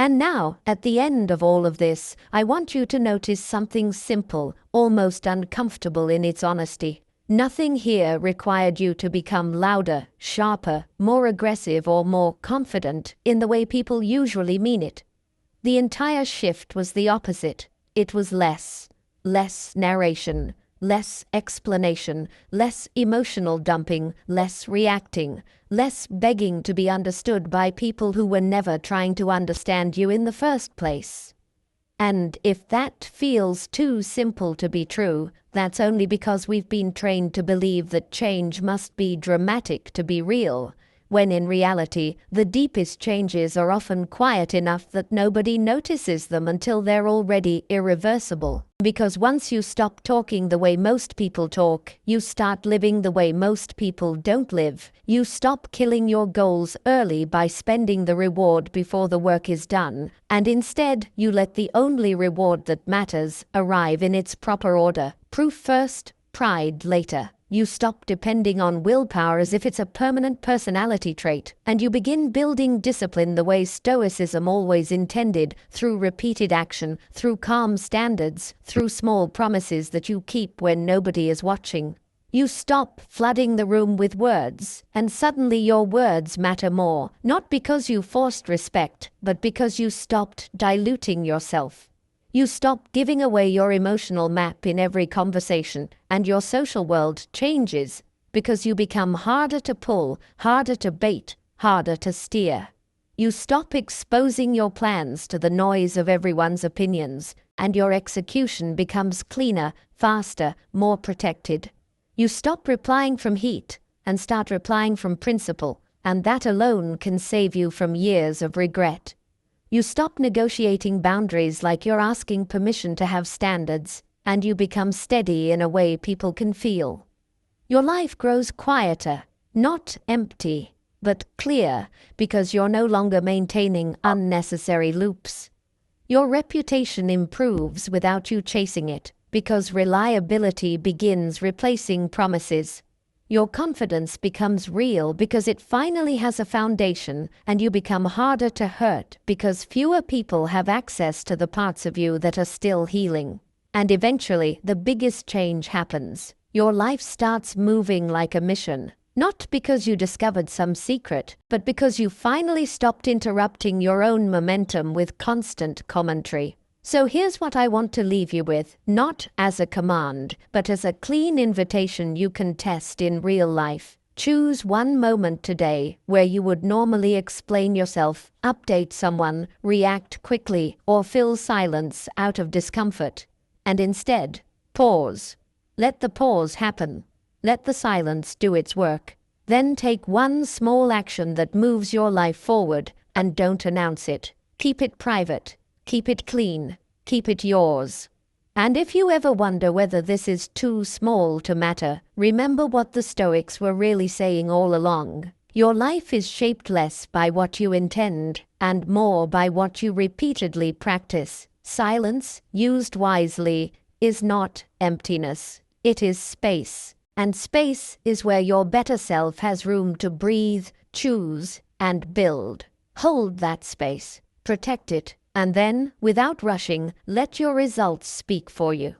And now, at the end of all of this, I want you to notice something simple, almost uncomfortable in its honesty. Nothing here required you to become louder, sharper, more aggressive, or more confident in the way people usually mean it. The entire shift was the opposite. It was less narration, less explanation, less emotional dumping, less reacting, less begging to be understood by people who were never trying to understand you in the first place. And if that feels too simple to be true, that's only because we've been trained to believe that change must be dramatic to be real. when in reality, the deepest changes are often quiet enough that nobody notices them until they're already irreversible. Because once you stop talking the way most people talk, you start living the way most people don't live. You stop killing your goals early by spending the reward before the work is done, and instead you let the only reward that matters arrive in its proper order. Proof first, pride later. You stop depending on willpower as if it's a permanent personality trait, and you begin building discipline the way Stoicism always intended, through repeated action, through calm standards, through small promises that you keep when nobody is watching. You stop flooding the room with words, and suddenly your words matter more, not because you forced respect, but because you stopped diluting yourself. You stop giving away your emotional map in every conversation, and your social world changes because you become harder to pull, harder to bait, harder to steer. You stop exposing your plans to the noise of everyone's opinions, and your execution becomes cleaner, faster, more protected. You stop replying from heat and start replying from principle, and that alone can save you from years of regret. You stop negotiating boundaries like you're asking permission to have standards, and you become steady in a way people can feel. Your life grows quieter, not empty, but clear, because you're no longer maintaining unnecessary loops. Your reputation improves without you chasing it, because reliability begins replacing promises. Your confidence becomes real because it finally has a foundation, and you become harder to hurt because fewer people have access to the parts of you that are still healing. And eventually, the biggest change happens. Your life starts moving like a mission, not because you discovered some secret, but because you finally stopped interrupting your own momentum with constant commentary. So here's what I want to leave you with, not as a command, but as a clean invitation you can test in real life. Choose one moment today where you would normally explain yourself, update someone, react quickly, or fill silence out of discomfort. And instead, pause. Let the pause happen. Let the silence do its work. Then take one small action that moves your life forward, and don't announce it. Keep it private. Keep it clean. Keep it yours. And if you ever wonder whether this is too small to matter, remember what the Stoics were really saying all along. Your life is shaped less by what you intend, and more by what you repeatedly practice. Silence, used wisely, is not emptiness. It is space. And space is where your better self has room to breathe, choose, and build. Hold that space. Protect it. And then, without rushing, let your results speak for you.